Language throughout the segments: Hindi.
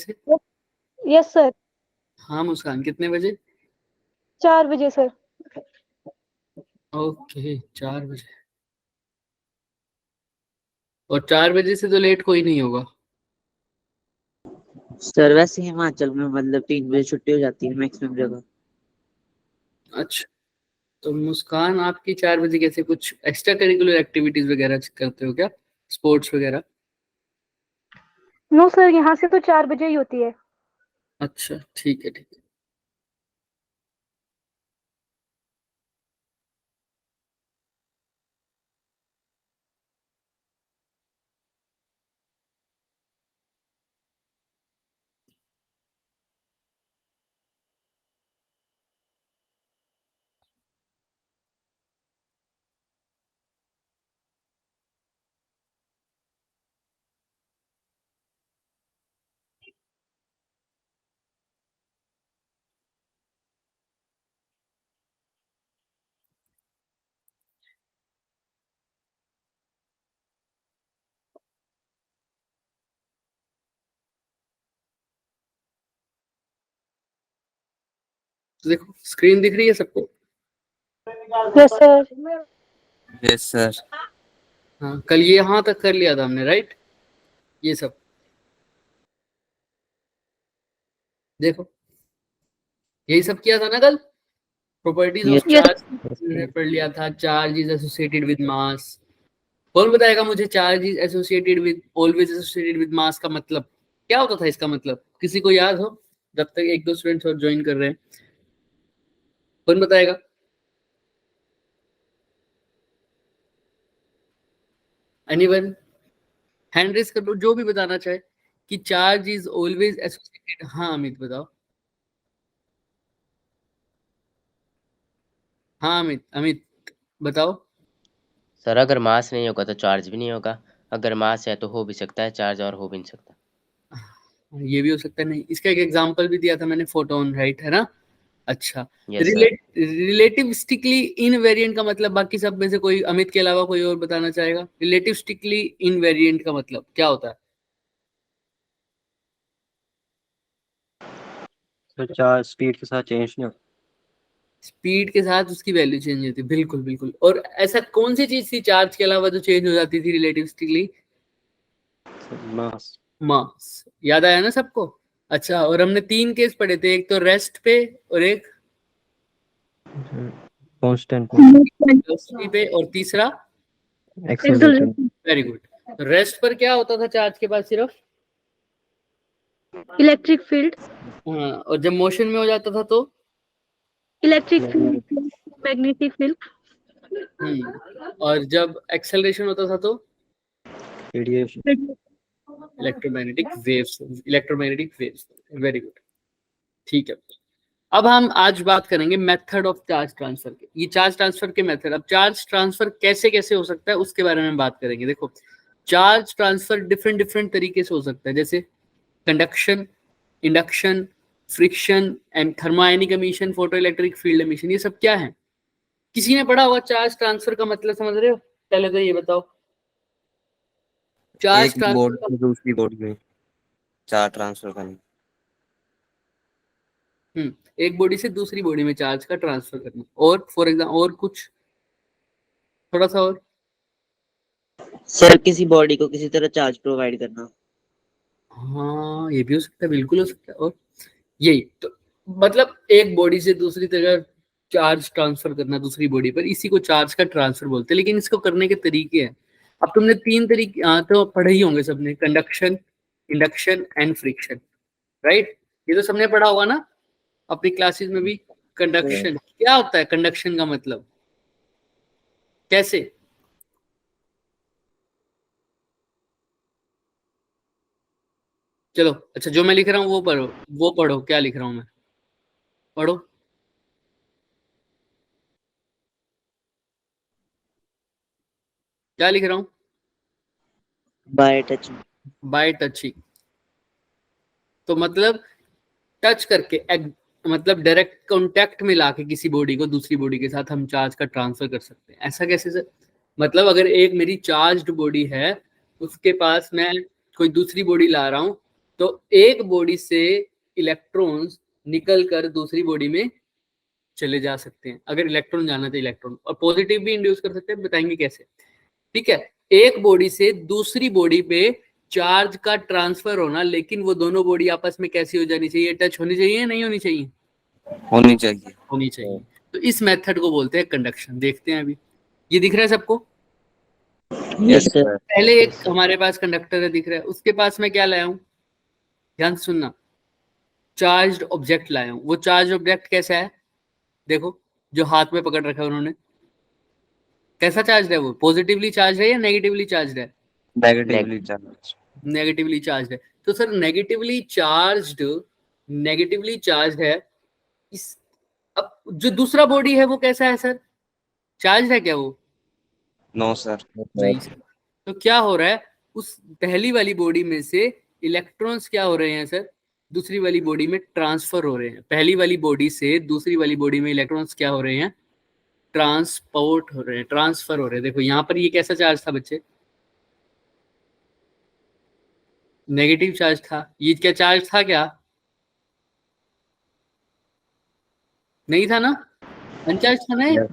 से? Yes sir. हाँ मुस्कान, कितने बजे? 4 बजे सर। ओके 4 बजे। और 4 बजे से तो लेट कोई नहीं होगा। सर वैसे हिमाचल में मतलब 3 बजे छुट्टी हो जाती है मैक्सिमम जगह। अच्छा, तो मुस्कान आपकी 4 बजे कैसे, कुछ एक्स्ट्रा करिकुलर एक्टिविटीज वगैरह करते हो क्या, स्पोर्ट्स वगैरह? नो सर, यहाँ से तो 4 बजे ही होती है। अच्छा ठीक है ठीक है। तो देखो स्क्रीन दिख रही है सबको? Yes sir. Yes sir. हाँ, कल ये यहाँ तक कर लिया था हमने, राइट? ये सब देखो, यही सब किया था ना कल। Properties of Yes. चार्ज पढ़ लिया था, charge is associated with mass. कौन बताएगा मुझे charge is associated with, always associated with mass का मतलब क्या होता था? इसका मतलब किसी को याद हो? जब तक 1-2 स्टूडेंट्स और ज्वाइन कर रहे हैं, कौन बताएगा? एनीवन? हैंड रेज कर लो जो भी बताना चाहे कि चार्ज इज ऑलवेज एसोसिएटेड। हाँ अमित बताओ। हाँ अमित, अमित बताओ। सर अगर मास नहीं होगा तो चार्ज भी नहीं होगा, अगर मास है तो हो भी सकता है चार्ज और हो भी नहीं सकता। ये भी हो सकता है। नहीं, इसका एक एग्जांपल भी दिया था मैंने, फोटोन, राइट है ना? अच्छा, यस सर। रिलेटिविस्टिकली इनवेरिएंट का मतलब बाकी सब में से कोई, अमित के अलावा कोई और बताना चाहेगा? रिलेटिविस्टिकली इनवेरिएंट का मतलब क्या होता है? तो चार्ज स्पीड के साथ चेंज नहीं होता। स्पीड के साथ उसकी वैल्यू चेंज होती है, बिल्कुल बिल्कुल। और ऐसा कौन सी चीज थी चार्ज के अलावा जो चेंज हो जाती थी रिलेटिविस्टिकली? मास। मास। याद आया ना सबको? अच्छा, और हमने 3 केस पढ़े थे, एक तो रेस्ट पे और एक कांस्टेंट वेलोसिटी पे और तीसरा एक्सेलरेशन। Very good. रेस्ट पर क्या होता था चार्ज के बाद? सिर्फ इलेक्ट्रिक फील्ड। हाँ, और जब मोशन में हो जाता था तो इलेक्ट्रिक फील्ड, मैग्नेटिक फील्ड। और जब एक्सेलरेशन होता था तो radiation. Electromagnetic waves, electromagnetic waves. Very good, ठीक है। अब हम आज बात करेंगे मेथड ऑफ चार्ज ट्रांसफर के। ये चार्ज ट्रांसफर के मेथड, अब चार्ज ट्रांसफर कैसे कैसे हो सकता है उसके बारे में बात करेंगे। देखो, चार्ज ट्रांसफर डिफरेंट डिफरेंट तरीके से हो सकता है, जैसे conduction, induction, friction and thermionic emission, photoelectric field emission. ये सब क्या है? किसी ने पढ़ा होगा चार्ज ट्रांसफर का मतलब, समझ रहे हो? पहले तो ये बताओ, चार्ज एक बोर्ड ट्रांसफर से दूसरी बोर्ड में चार्ज ट्रांसफर करना। एक बॉडी से दूसरी बॉडी में चार्ज का ट्रांसफर करना। और फॉर एग्जाम्पल, और कुछ थोड़ा सा और? सर किसी बॉडी को किसी तरह चार्ज प्रोवाइड करना। हाँ ये भी हो सकता है, बिल्कुल हो सकता है। और यही तो मतलब, एक बॉडी से दूसरी तरह चार्ज ट्रांसफर करना दूसरी बॉडी पर, इसी को चार्ज का ट्रांसफर बोलते हैं। लेकिन इसको करने के तरीके हैं। अब तुमने 3 तरीके तो पढ़े ही होंगे सबने, conduction, induction and friction, right? ये तो सबने पढ़ा होगा ना अपनी क्लासेस में भी। कंडक्शन क्या होता है? कंडक्शन का मतलब कैसे? चलो अच्छा, जो मैं लिख रहा हूँ वो पढ़ो, वो पढ़ो क्या लिख रहा हूँ मैं, पढ़ो। क्या लिख रहा हूँ? By touch. By touching. तो मतलब टच करके, मतलब डायरेक्ट कांटेक्ट में लाके किसी बॉडी को दूसरी बॉडी के साथ हम चार्ज का ट्रांसफर कर सकते हैं। ऐसा कैसे सर? मतलब अगर एक मेरी चार्ज्ड बॉडी है, उसके पास मैं कोई दूसरी बॉडी ला रहा हूँ, तो एक बॉडी से इलेक्ट्रॉन्स निकल कर दूसरी बॉडी में चले जा सकते हैं, अगर इलेक्ट्रॉन जाना तो इलेक्ट्रॉन, और पॉजिटिव भी इंड्यूस कर सकते हैं, बताएंगे कैसे। ठीक है, एक बॉडी से दूसरी बॉडी पे चार्ज का ट्रांसफर होना, लेकिन वो दोनों बॉडी आपस में कैसी हो जानी चाहिए, टच होनी चाहिए या नहीं होनी चाहिए? होनी चाहिए। होनी चाहिए। तो इस मेथड को बोलते हैं कंडक्शन। देखते हैं अभी, ये दिख रहा है सबको? Yes sir. पहले एक हमारे पास कंडक्टर है दिख रहा है, उसके पास मैं क्या लाया हूं, ध्यान से सुनना, चार्ज्ड ऑब्जेक्ट लाया हूं। वो चार्ज ऑब्जेक्ट कैसा है, देखो जो हाथ में पकड़ रखा है उन्होंने, कैसा चार्ज है वो, पॉजिटिवली चार्ज है या नेगेटिवली चार्ज है? Negatively charge. नेगेटिवली चार्ज है। तो सर नेगेटिवली चार्ज है इस, अब जो दूसरा बॉडी है वो कैसा है सर, चार्ज है क्या वो? No sir. नहीं सर। तो क्या हो रहा है, उस पहली वाली बॉडी में से इलेक्ट्रॉन्स क्या हो रहे हैं सर, दूसरी वाली बॉडी में ट्रांसफर हो रहे हैं। पहली वाली बॉडी से दूसरी वाली बॉडी में इलेक्ट्रॉन्स क्या हो रहे हैं, ट्रांसपोर्ट हो रहे हैं, ट्रांसफर हो रहे हैं। देखो यहाँ पर ये कैसा चार्ज था बच्चे, नेगेटिव चार्ज था। ये क्या चार्ज था क्या, नहीं था ना, अनचार्ज था ना।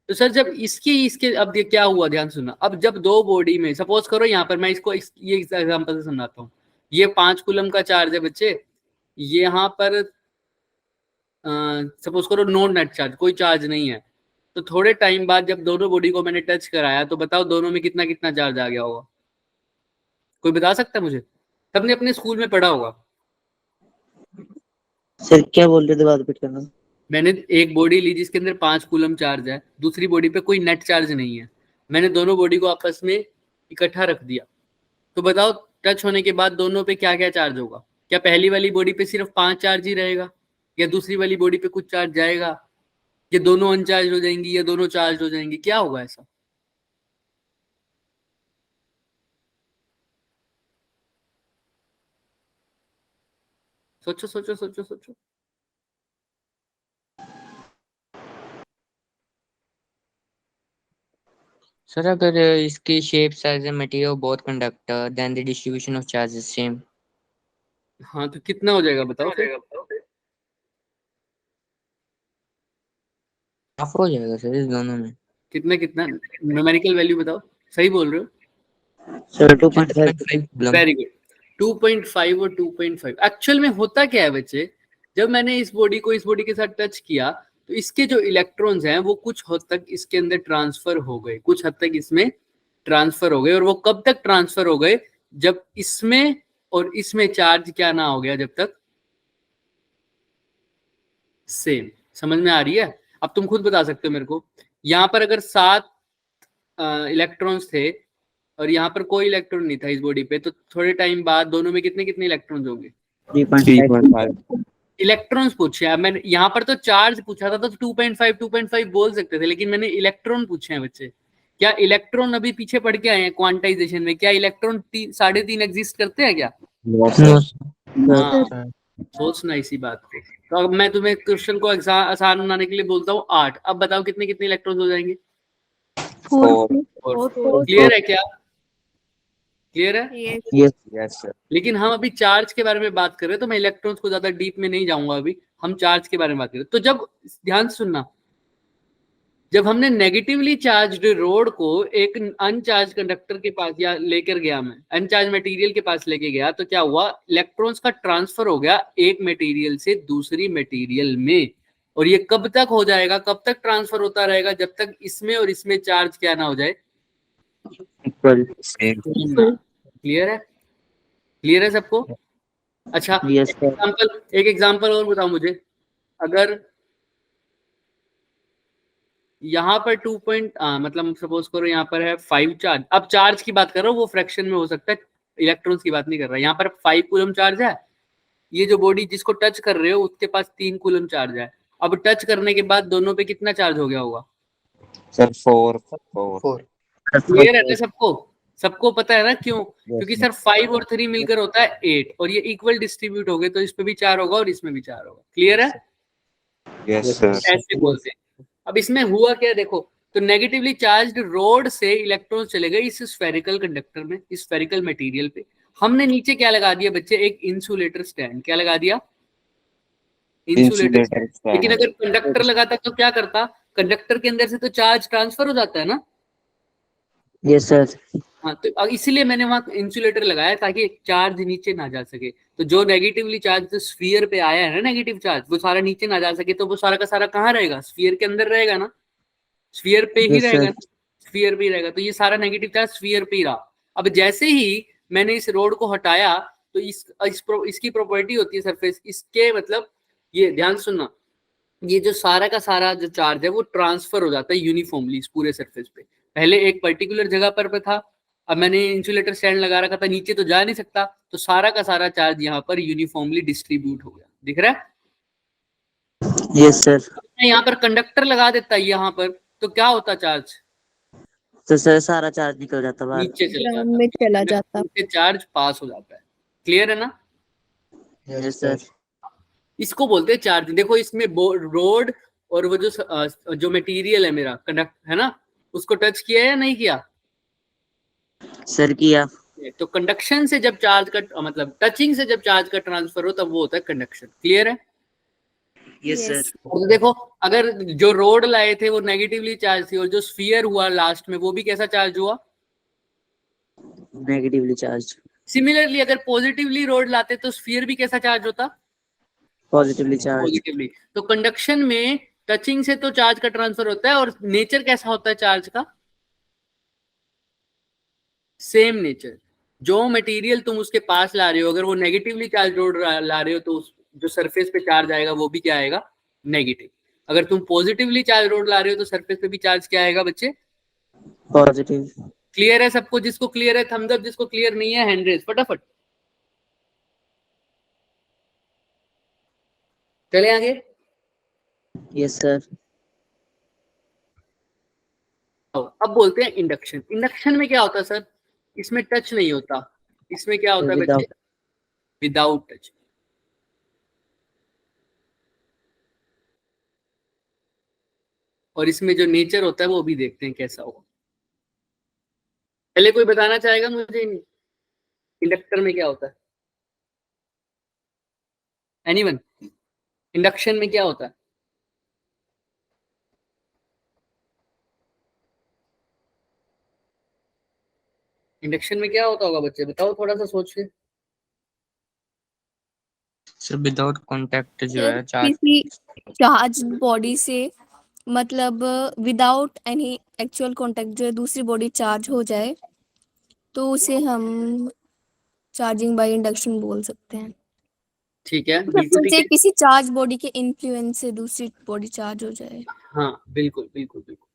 तो सर जब इसके अब ये क्या हुआ, ध्यान सुनना, अब जब दो बॉडी में, सपोज करो यहाँ पर मैं इसको ये एग्जांपल से समझाता हूँ, ये 5 कूलम का चार्ज है बच्चे, ये यहाँ पर सपोज करो नॉन नेट चार्ज, कोई चार्ज नहीं है। तो थोड़े टाइम बाद जब दोनों बॉडी को मैंने टच कराया तो बताओ दोनों में कितना कितना चार्ज आ गया होगा, कोई बता सकता है मुझे? सबने अपने स्कूल में पढ़ा होगा। सर क्या बोल रहे थे, बात रिपीट करना। मैंने एक बॉडी ली जिसके अंदर 5 कूलम चार्ज है, दूसरी बॉडी पे कोई नेट चार्ज नहीं है, मैंने दोनों बॉडी को आपस में इकट्ठा रख दिया, तो बताओ टच होने के बाद दोनों पे क्या क्या चार्ज होगा? क्या पहली वाली बॉडी पे सिर्फ 5 चार्ज ही रहेगा, या दूसरी वाली बॉडी पे कुछ चार्ज जाएगा, ये दोनों अनचार्ज हो जाएंगी या दोनों चार्ज हो जाएंगी, क्या होगा ऐसा? सोचो सोचो सोचो सोचो। सर अगर इसकी shape size and material both conductor then the distribution of charge is same. हाँ तो कितना हो जाएगा बताओ फिर? हाफ हो जाएगा सर इस दोनों में। कितना कितना न्यूमेरिकल वैल्यू बताओ, सही बोल रहे हो सर 2.5। वेरी गुड, 2.5 और 2.5। एक्चुअल में होता क्या है बच्चे, जब मैंने इस बॉडी को इस बॉडी के साथ टच किया तो इसके जो इलेक्ट्रॉन्स हैं वो कुछ हद तक इसके अंदर ट्रांसफर हो गए, कुछ हद तक इसमें ट्रांसफर हो गए। और वो कब तक ट्रांसफर हो गए, जब इसमें और इसमें चार्ज क्या ना हो गया, जब तक सेम। समझ में आ रही है? अब तुम खुद बता सकते हो मेरे को, यहाँ पर अगर 7 इलेक्ट्रॉन्स थे और यहाँ पर कोई इलेक्ट्रॉन नहीं था इस बॉडी पे, तो थोड़े टाइम बाद दोनों में कितने कितने इलेक्ट्रॉन्स होंगे? 3.5। इलेक्ट्रॉन्स पूछे हैं मैंने, यहाँ पर तो चार्ज पूछा था तो 2.5 बोल सकते थे, लेकिन मैंने इलेक्ट्रॉन पूछे हैं बच्चे। क्या इलेक्ट्रॉन अभी पीछे पढ़ के आए हैं क्वांटाइजेशन में, क्या इलेक्ट्रॉन 3.5 एग्जिस्ट करते हैं क्या? हाँ, सोचना इसी बात को। तो अब मैं तुम्हें क्वेश्चन को आसान बनाने के लिए बोलता हूँ 8। अब बताओ कितने कितने इलेक्ट्रॉन्स हो जाएंगे? 4। क्लियर है क्या? क्लियर है? Yes sir. लेकिन हम अभी चार्ज के बारे में बात कर रहे हैं, तो मैं इलेक्ट्रॉन्स को ज्यादा डीप में नहीं जाऊंगा, अभी हम चार्ज के बारे में बात कर रहे हैं। तो जब ध्यान सुनना, जब हमने नेगेटिवली चार्ज्ड रोड को एक अनचार्ज कंडक्टर के पास या लेकर गया, मैं अनचार्ज मटेरियल के पास लेके गया, तो क्या हुआ, इलेक्ट्रॉन्स का ट्रांसफर हो गया एक मटेरियल से दूसरी मटेरियल में। और ये कब तक हो जाएगा, कब तक ट्रांसफर होता रहेगा, जब तक इसमें और इसमें चार्ज क्या ना हो जाए, क्लियर है? क्लियर है सबको? अच्छा यस एक एग्जांपल और बताओ मुझे, अगर यहाँ पर मतलब सपोज करो यहाँ पर है 5 चार्ज, अब चार्ज की बात कर रहा हूँ, वो फ्रैक्शन में हो सकता है, इलेक्ट्रॉन्स की बात नहीं कर रहा। यहाँ पर 5 कूलम चार्ज है, ये जो बॉडी जिसको टच कर रहे हो उसके पास 3 कूलम चार्ज है। अब टच करने के बाद दोनों पे कितना चार्ज हो गया होगा सर? 4। क्लियर है ना सबको? सबको पता है ना क्यों? क्योंकि सर 5 और 3 मिलकर होता है 8, और ये इक्वल डिस्ट्रीब्यूट हो गए, तो इस पे भी 4 होगा और इसमें भी 4 होगा। क्लियर है? Yes sir. ऐसे बोलते हैं। अब इसमें हुआ क्या देखो, तो नेगेटिवली चार्ज्ड रोड से इलेक्ट्रॉन चले गए इस स्फेरिकल कंडक्टर में, इस स्फेरिकल मटेरियल पे। हमने नीचे क्या लगा दिया बच्चे, एक इंसुलेटर स्टैंड, क्या लगा दिया, इंसुलेटर Insulator स्टैंड। लेकिन stand. अगर कंडक्टर लगाता तो क्या करता, कंडक्टर के अंदर से तो चार्ज ट्रांसफर हो जाता है ना। Yes sir. हाँ, तो इसीलिए मैंने वहां इंसुलेटर लगाया ताकि चार्ज नीचे ना जा सके। तो जो नेगेटिवली चार्ज जो स्फीयर पे आया है ना, नेगेटिव चार्ज, वो सारा नीचे ना जा सके, तो वो सारा का सारा कहाँ रहेगा, स्फीयर के अंदर रहेगा ना, स्फीयर पे ही Yes, रहेगा sir. ना, स्फीयर पे ही रहेगा। तो ये सारा नेगेटिव चार्ज स्फीयर पे ही रहा। अब जैसे ही मैंने इस रोड को हटाया तो इसकी प्रॉपर्टी होती है सरफेस, इसके मतलब ये ध्यान सुनना, ये जो सारा का सारा जो चार्ज है वो ट्रांसफर हो जाता है यूनिफॉर्मली इस पूरे सरफेस पे। पहले एक पर्टिकुलर जगह पर था, अब मैंने इंसुलेटर स्टैंड लगा रखा था, नीचे तो जा नहीं सकता, तो सारा का सारा चार्ज यहाँ पर यूनिफॉर्मली डिस्ट्रीब्यूट हो गया। दिख रहा है। Yes sir. मैं यहाँ पर कंडक्टर लगा देता यहाँ पर, तो क्या होता चार्ज, तो सर सारा चार्ज निकल जाता बाहर। नीचे चला ग्राउंड जाता, में चला जाता। नीचे चार्ज पास हो जाता है। क्लियर है ना। Yes sir. इसको बोलते हैं चार्ज। देखो इसमें रोड और वो जो मटेरियल है मेरा कंडक्ट है ना, उसको टच किया या नहीं किया, सर किया। तो कंडक्शन से जब चार्ज का मतलब टचिंग से जब चार्ज का ट्रांसफर हो तब वो होता है कंडक्शन। क्लियर है। Yes sir. तो देखो अगर जो रोड लाए थे वो नेगेटिवली चार्ज थी, और जो स्फीयर हुआ लास्ट में वो भी कैसा चार्ज हुआ, नेगेटिवली चार्ज। सिमिलरली अगर पॉजिटिवली रोड लाते तो स्फीयर भी कैसा चार्ज होता, पॉजिटिवली चार्ज। पॉजिटिवली। तो कंडक्शन में टचिंग से तो चार्ज का ट्रांसफर होता है, और नेचर कैसा होता है चार्ज का, सेम नेचर। जो मटेरियल तुम उसके पास ला रहे हो, अगर वो नेगेटिवली चार्ज रोड ला रहे हो तो जो सरफेस पे चार्ज आएगा वो भी क्या आएगा, नेगेटिव। अगर तुम पॉजिटिवली चार्ज रोड ला रहे हो तो सरफेस पे भी चार्ज क्या आएगा बच्चे, पॉजिटिव। क्लियर है सबको, जिसको क्लियर है थम्स अप, जिसको क्लियर नहीं है हैंड रेज फटाफट। चले आगे। Yes sir. अब बोलते हैं इंडक्शन। इंडक्शन में क्या होता है सर, इसमें टच नहीं होता, इसमें क्या होता है बच्चे, विदाउट टच। और इसमें जो नेचर होता है वो भी देखते हैं कैसा होगा। पहले कोई बताना चाहेगा मुझे इंडक्टर में क्या होता है, एनीवन, इंडक्शन में क्या होता है। इंडक्शन में क्या होता होगा बच्चे, बताओ थोड़ा सा सोच के। सर विदाउट कांटेक्ट जो सर है चार्ज, किसी चार्ज बॉडी से मतलब विदाउट एनी एक्चुअल कांटेक्ट जो है दूसरी बॉडी चार्ज हो जाए तो उसे हम चार्जिंग बाय इंडक्शन बोल सकते हैं। ठीक है, बिल्कुल ठीक जैसे है। किसी चार्ज बॉडी के इन्फ्लुएंस से दूसरी बॉडी चार्ज हो जाए। हाँ बिल्कुल बिल्कुल बिल्कुल।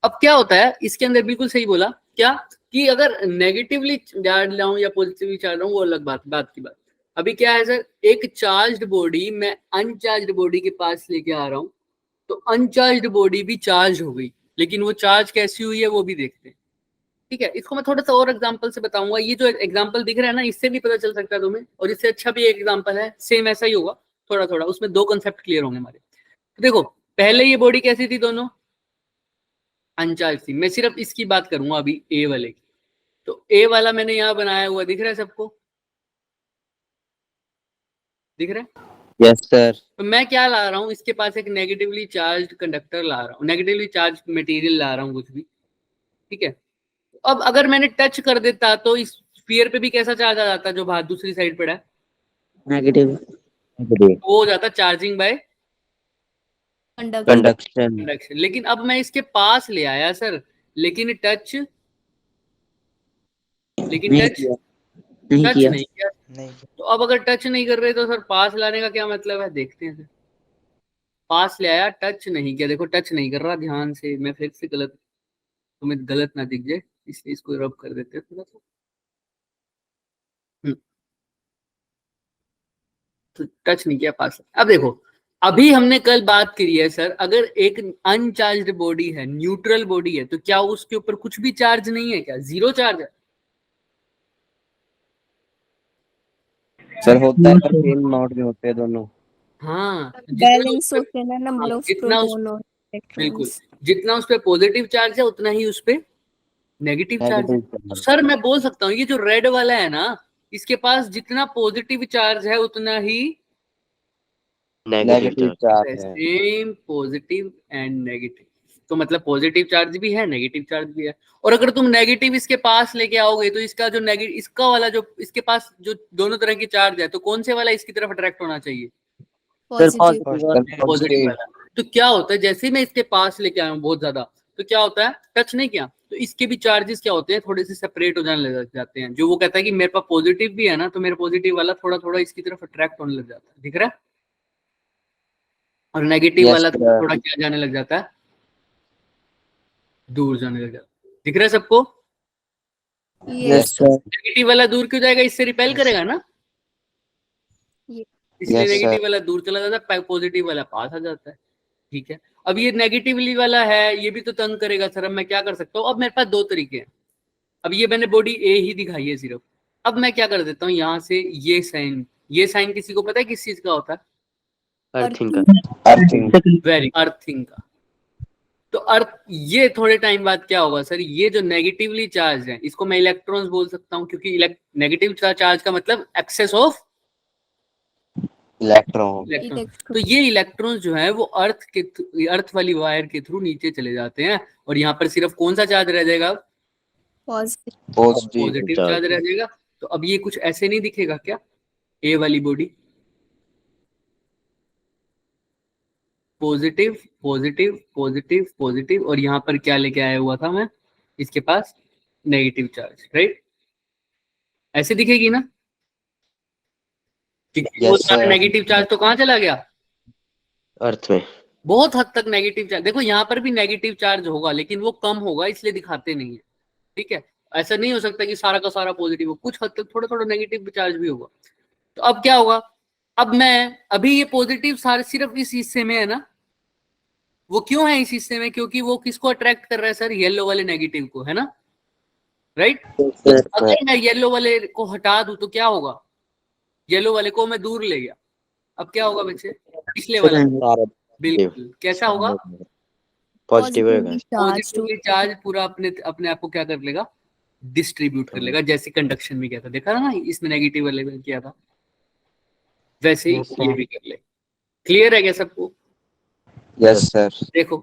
अब क्या होता है इसके अंदर, बिल्कुल सही बोला, क्या कि अगर नेगेटिवली चार्ज लाऊं या पॉजिटिवली चार्ज लाऊं वो अलग बात की बात। अभी क्या है सर, एक चार्ज्ड बॉडी मैं अनचार्ज्ड बॉडी के पास लेके आ रहा हूं, तो अनचार्ज्ड बॉडी भी चार्ज हो गई, लेकिन वो चार्ज कैसी हुई है वो भी देखते हैं। ठीक है, इसको मैं थोड़ा सा और एग्जांपल से बताऊंगा। ये जो एग्जांपल दिख रहा है ना, इससे भी पता चल सकता है तुम्हें, और इससे अच्छा भी एक एग्जांपल है, सेम ऐसा ही होगा, थोड़ा थोड़ा उसमें दो कंसेप्ट क्लियर होंगे हमारे। तो देखो पहले ये बॉडी कैसी थी, दोनों अनचार्ज थी। मैं सिर्फ इसकी बात करूंगा अभी, ए वाले की। तो ए वाला मैंने यहाँ बनाया हुआ, दिख रहा है सबको, दिख रहा है। Yes, sir. तो मैं क्या ला रहा हूँ, इसके पास एक नेगेटिवली चार्ज कंडक्टर ला रहा हूँ, नेगेटिवली चार्ज मटेरियल ला रहा हूँ कुछ भी। ठीक है, अब अगर मैंने टच कर देता तो इस स्फीयर पे भी कैसा चार्ज आ जाता जो बाहर दूसरी साइड पर है, नेगेटिव। वो हो जाता चार्जिंग बाय Conduction. कंडक्शन। लेकिन अब मैं इसके पास ले आया सर, लेकिन टच नहीं किया। नहीं टच किया। नहीं किया। तो अब अगर टच नहीं कर रहे तो सर पास लाने का क्या मतलब है, देखते हैं सर। पास ले आया, टच नहीं किया, देखो टच नहीं कर रहा, ध्यान से मैं फिर से गलत, तुम्हें गलत ना दिख जाए इसलिए इसको रब कर देते हैं थोड़ा सा। तो टच नहीं किया, पास। अब देखो अभी हमने कल बात करी है सर, अगर एक अनचार्ज्ड बॉडी है, न्यूट्रल बॉडी है, तो क्या उसके ऊपर कुछ भी चार्ज नहीं है, क्या जीरो चार्ज है। सर होता है, पर सेम अमाउंट में होते हैं दोनों। हाँ, बैलेंस होते हैं ना नंबर ऑफ जितना उस- प्रोटॉन और बिल्कुल, इलेक्ट्रॉन्स। जितना उस पर पॉजिटिव चार्ज है उतना ही उस पर नेगेटिव चार्ज है। तो सर मैं बोल सकता हूँ ये जो रेड वाला है ना, इसके पास जितना पॉजिटिव चार्ज है उतना ही नेगेटिव चार्ज है। Same positive and negative. तो मतलब पॉजिटिव चार्ज भी है, नेगेटिव चार्ज भी है। और अगर तुम नेगेटिव इसके पास लेके आओगे तो इसका जो नेगेटिव, इसका वाला जो इसके पास जो दोनों तरह की चार्ज है, तो कौन से वाला इसकी तरफ अट्रैक्ट होना चाहिए? पॉजिटिव। पॉजिटिव वाला। तो क्या होता है, जैसे ही मैं इसके पास लेके आया हूँ बहुत ज्यादा, तो क्या होता है, टच नहीं किया तो इसके भी चार्जेस क्या होते हैं, थोड़े से सेपरेट हो जाने लग जाते हैं। जो वो कहता है कि मेरे पास पॉजिटिव भी है ना, तो मेरा पॉजिटिव वाला थोड़ा थोड़ा इसकी तरफ अट्रैक्ट होने लग जाता है, दिख रहा है? और नेगेटिव Yes, वाला sir. थोड़ा क्या जाने लग जाता है, दूर जाने लग जाता है। दिख रहा है सबको? Yes sir. नेगेटिव वाला दूर क्यों जाएगा? इससे रिपेल करेगा ना, इसलिए Yes, sir. नेगेटिव वाला दूर चला जाता है, पॉजिटिव वाला पास आ जाता है। ठीक है, अब ये नेगेटिवली वाला है, ये भी तो तंग करेगा सर। अब मैं क्या कर सकता हूँ? अब मेरे पास दो तरीके हैं। अब ये मैंने बॉडी ए ही दिखाई है सिर्फ। अब मैं क्या कर देता हूँ, यहाँ से ये साइन किसी को पता है किस चीज का होता है? अर्थिंग का। वेरी अर्थिंग का। तो अर्थ, ये थोड़े टाइम बाद क्या होगा सर, ये जो नेगेटिवली चार्ज है इसको मैं इलेक्ट्रॉन्स बोल सकता हूँ, क्योंकि नेगेटिव चार्ज का मतलब एक्सेस ऑफ इलेक्ट्रॉन। तो ये इलेक्ट्रॉन्स जो है वो अर्थ वाली वायर के थ्रू नीचे चले जाते हैं, और यहाँ पर सिर्फ कौन सा चार्ज रह जाएगा? पॉजिटिव चार्ज रह जाएगा। तो अब ये कुछ ऐसे नहीं दिखेगा क्या, ए वाली body? Positive positive positive positive, और यहाँ पर क्या लेके आया हुआ था मैं, इसके पास नेगेटिव चार्ज, राइट? ऐसे दिखेगी ना, क्योंकि वो सारा नेगेटिव चार्ज तो कहाँ चला गया? अर्थ में। बहुत हद तक नेगेटिव चार्ज। देखो यहाँ पर भी नेगेटिव चार्ज होगा, लेकिन वो कम होगा, इसलिए दिखाते नहीं है। ठीक है, ऐसा नहीं हो सकता कि सारा का सारा पॉजिटिव हो, कुछ हद तक थोड़ा थोड़ा नेगेटिव चार्ज भी होगा। तो अब क्या होगा, अब मैं अभी ये पॉजिटिव सारे सिर्फ इस हिस्से में है ना, वो क्यों है इस हिस्से में? क्योंकि वो किसको अट्रैक्ट कर रहा है सर? येलो वाले नेगेटिव को, है ना, राइट? अगर मैं येलो वाले को हटा दूं तो क्या होगा? येलो वाले को मैं दूर ले गया, अब क्या होगा बच्चे? पिछले वाला बिल्कुल कैसा होगा? पॉजिटिव होगा। पॉजिटिवली चार्ज पूरा अपने आप को क्या कर लेगा? डिस्ट्रीब्यूट कर लेगा, जैसे कंडक्शन में किया था, देखा ना इसमें नेगेटिव वाले में किया था, वैसे ही ये भी कर ले। क्लियर है क्या सबको? Yes sir. देखो,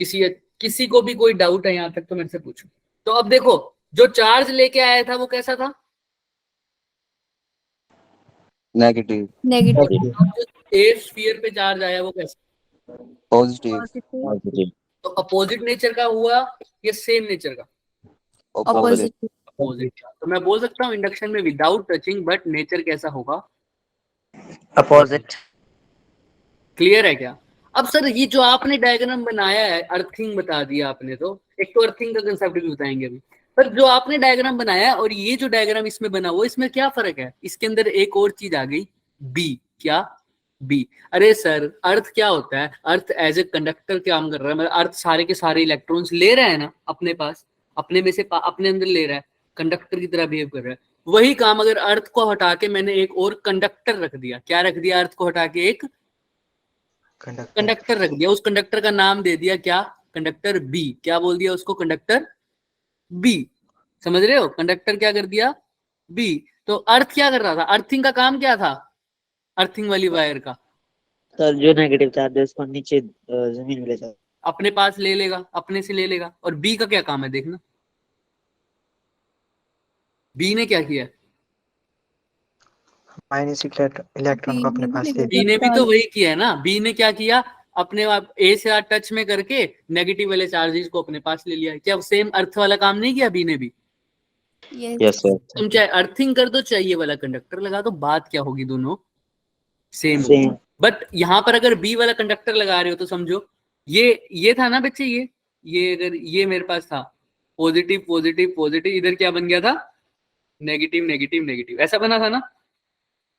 किसी को भी कोई डाउट है यहाँ तक तो मेरे से पूछो। तो अब देखो, जो चार्ज लेके आया था वो कैसा था? नेगेटिव। एयर स्फीयर पे चार्ज आया वो कैसा? पॉजिटिव। तो अपोजिट नेचर का हुआ या सेम नेचर का? ऑपोजिट। अपोजिट। तो मैं बोल सकता हूँ इंडक्शन में विदाउट टचिंग, बट नेचर कैसा होगा? अपोजिट। क्लियर है क्या? अब सर ये जो आपने डायग्राम बनाया है, अर्थिंग बता दिया आपने, तो एक तो अर्थिंग का कंसेप्ट भी बताएंगे अभी, पर जो आपने डायग्राम बनाया है और ये जो डायग्राम इसमें बना हुआ, इसमें क्या फर्क है? इसके अंदर एक और चीज आ गई, बी। क्या? बी। अरे सर, अर्थ क्या होता है? अर्थ एज ए कंडक्टर काम कर रहा है, मतलब अर्थ सारे के सारे इलेक्ट्रॉन्स ले रहा है ना अपने पास, अपने में से अपने अंदर ले रहा है, कंडक्टर की तरह बिहेव कर रहा है। वही काम अगर अर्थ को हटा के मैंने एक और कंडक्टर रख दिया, क्या रख दिया? अर्थ को हटा के एक कंडक्टर रख दिया, उस कंडक्टर का नाम दे दिया क्या? Conductor B. क्या बोल दिया उसको? Conductor B. समझ रहे हो? कंडक्टर क्या कर दिया? बी। तो अर्थ क्या कर रहा था? अर्थिंग का काम क्या था? अर्थिंग वाली वायर का सर जो नेगेटिव चार्ज है उसको नीचे जमीन में ले जाओ, अपने पास ले लेगा, अपने से ले लेगा। और बी का क्या काम है देखना, बी ने क्या किया? माइनस इलेक्ट्रॉन को अपने पास ले बी ने भी तो वही किया है ना। बी ने क्या किया? अपने आप ए से टच में करके नेगेटिव वाले चार्जेस को अपने पास ले लिया। क्या सेम अर्थ वाला काम नहीं किया बी ने भी? Yes sir. तुम चाहे अर्थिंग कर दो, चाहे ये वाला कंडक्टर लगा दो, बात क्या होगी? दोनों सेम। बट यहाँ पर अगर बी वाला कंडक्टर लगा रहे हो तो समझो ये था ना बच्चे, ये अगर ये मेरे पास था पॉजिटिव पॉजिटिव पॉजिटिव, इधर क्या बन गया था? नेगेटिव नेगेटिव नेगेटिव, ऐसा बना था ना?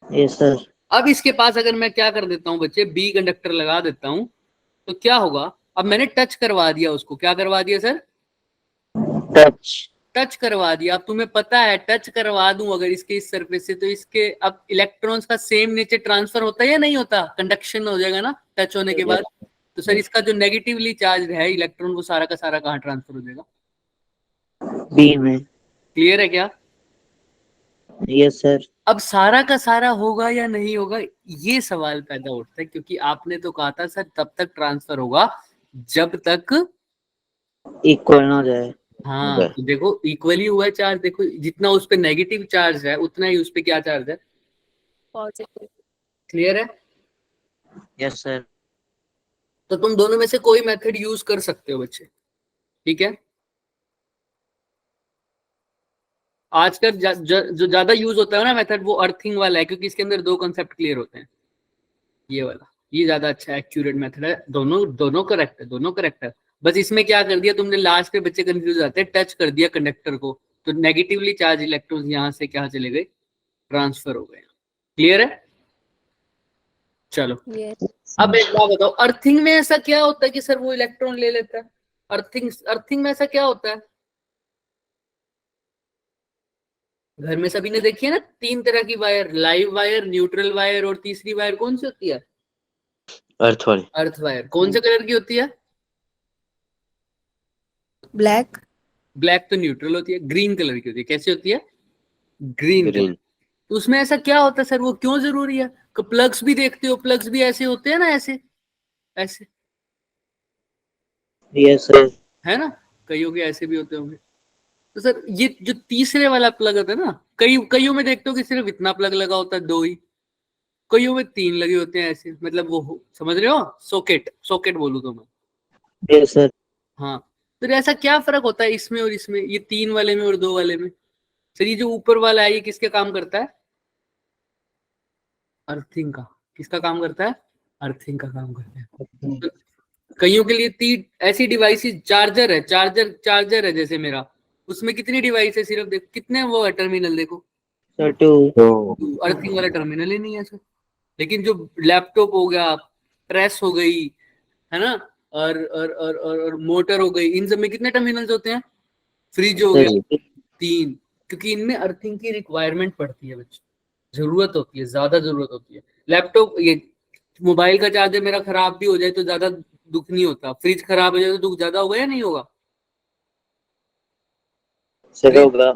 Yes sir. अब इसके पास अगर मैं क्या कर देता हूँ बच्चे, बी कंडक्टर लगा देता हूँ, तो क्या होगा? अब मैंने टच करवा दिया उसको। क्या करवा दिया सर? टच करवा दिया। अब तुम्हें पता है टच करवा दूं अगर इसके इस सरफेस से, तो इसके अब इलेक्ट्रॉन्स का सेम नेचर ट्रांसफर होता है या नहीं होता? कंडक्शन हो जाएगा ना टच होने के बाद। तो सर इसका जो नेगेटिवली चार्ज है इलेक्ट्रॉन, वो सारा का सारा कहाँ ट्रांसफर हो जाएगा? बी में। क्लियर है क्या? Yes sir. अब सारा का सारा होगा या नहीं होगा, ये सवाल पैदा उठता है, क्योंकि आपने तो कहा था सर तब तक ट्रांसफर होगा जब तक इक्वल ना हो जाए। हाँ, तो देखो इक्वली हुआ है चार्ज, देखो जितना उस पे नेगेटिव चार्ज है उतना ही उस पे क्या चार्ज है, पॉजिटिव। क्लियर है? Yes sir. तो तुम दोनों में से कोई मेथड यूज कर सकते हो बच्चे, ठीक है? आजकल जो ज्यादा यूज होता है ना मेथड, वो अर्थिंग वाला है, क्योंकि इसके अंदर दो कॉन्सेप्ट क्लियर होते हैं। ये वाला, ये ज्यादा अच्छा एक्यूरेट मेथड है, दोनों करेक्ट है, दोनों करेक्ट है। बस इसमें क्या कर दिया तुमने, लास्ट में बच्चे कंफ्यूज आते हैं, टच कर दिया कंडक्टर को, तो नेगेटिवली चार्ज इलेक्ट्रॉन्स यहाँ से क्या चले गए, ट्रांसफर हो गए। क्लियर है? चलो यस। अब एक बात बताओ, अर्थिंग में ऐसा क्या होता है कि सर वो इलेक्ट्रॉन ले लेता है? अर्थिंग में ऐसा क्या होता है? घर में सभी ने देखी है ना, 3 तरह की wire, live wire, neutral wire और तीसरी वायर कौन सी होती है? अर्थ वाली। Earth wire. कौन से कलर की होती है? ब्लैक। ब्लैक तो न्यूट्रल होती है। ग्रीन कलर की होती है, कैसी होती है? Green colour. ग्रीन। तो उसमें ऐसा क्या होता है सर, वो क्यों जरूरी है? प्लग्स भी देखते हो, प्लग्स भी ऐसे होते हैं ना, ऐसे ऐसे, यस सर। है ना, कईयों के ऐसे भी होते होंगे। तो सर ये जो तीसरे वाला प्लग होता है ना, कईयों में देखते हो कि सिर्फ इतना प्लग लगा होता है, 2 ही, कईयों में 3 लगे होते हैं ऐसे, मतलब वो समझ रहे हो, सॉकेट बोलूं तो मैं। Yes sir. हाँ, तो ऐसा क्या फर्क होता है इसमें और इसमें, ये 3 वाले में और 2 वाले में? सर ये जो ऊपर वाला है ये किसके काम करता है? अर्थिंग का। किसका काम करता है? अर्थिंग का काम करता है। तो कईयों के लिए 3 ऐसी डिवाइसेस, चार्जर है जैसे मेरा, उसमें कितनी डिवाइस है, सिर्फ देखो कितने वो है टर्मिनल, देखो सर 2। अर्थिंग वाला टर्मिनल ही नहीं है सर। लेकिन जो लैपटॉप हो गया, प्रेस हो गई, है ना, और मोटर हो गई, इन सब में कितने टर्मिनल्स होते हैं? फ्रिज हो गया 3, क्योंकि इनमें अर्थिंग की रिक्वायरमेंट पड़ती है बच्चों, जरूरत होती है, ज्यादा जरूरत होती है। लैपटॉप, ये मोबाइल का चार्जर मेरा खराब भी हो जाए तो ज्यादा दुख नहीं होता, फ्रिज खराब हो जाए तो दुख ज्यादा होगा या नहीं होगा? सर होगा।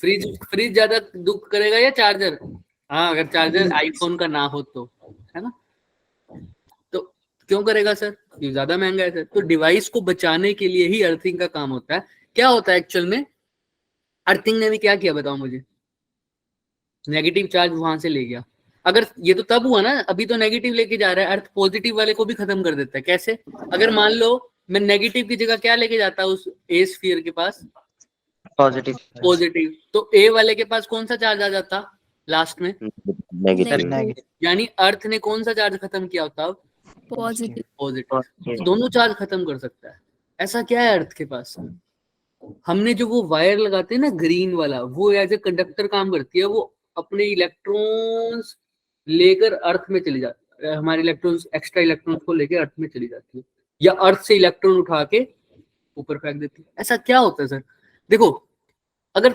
फ्रिज ज्यादा दुख करेगा या चार्जर? हाँ, अगर चार्जर आईफोन का ना हो तो, है ना, तो क्यों करेगा सर, ये ज्यादा महंगा है सर। तो डिवाइस को बचाने के लिए ही अर्थिंग का काम होता है। क्या होता है एक्चुअल में, अर्थिंग ने भी क्या किया बताओ मुझे, नेगेटिव चार्ज वहां से ले गया। अगर ये तो तब हुआ ना, अभी तो नेगेटिव लेके जा रहा है, अर्थ पॉजिटिव वाले को भी खत्म कर देता है। कैसे? अगर मान लो मैं नेगेटिव की जगह क्या लेके जाता उस ए स्फीयर के पास, पॉजिटिव, तो ए वाले के पास कौन सा चार्ज आ जाता लास्ट में? नेगेटिव। नेगेटिव। यानी अर्थ ने कौन सा चार्ज खत्म किया होता? पॉजिटिव। पॉजिटिव। दोनों चार्ज खत्म कर सकता है। ऐसा क्या है अर्थ के पास? हमने जो वो वायर लगाते हैं ना ग्रीन वाला, वो एज ए कंडक्टर काम करती है, वो अपने इलेक्ट्रॉन्स लेकर अर्थ में चली जाती है, हमारे इलेक्ट्रॉन्स, एक्स्ट्रा इलेक्ट्रॉन्स को लेकर अर्थ में चली जाती है, या अर्थ से इलेक्ट्रॉन उठा के ऊपर फेंक देती है। ऐसा क्या होता है सर? देखो, अगर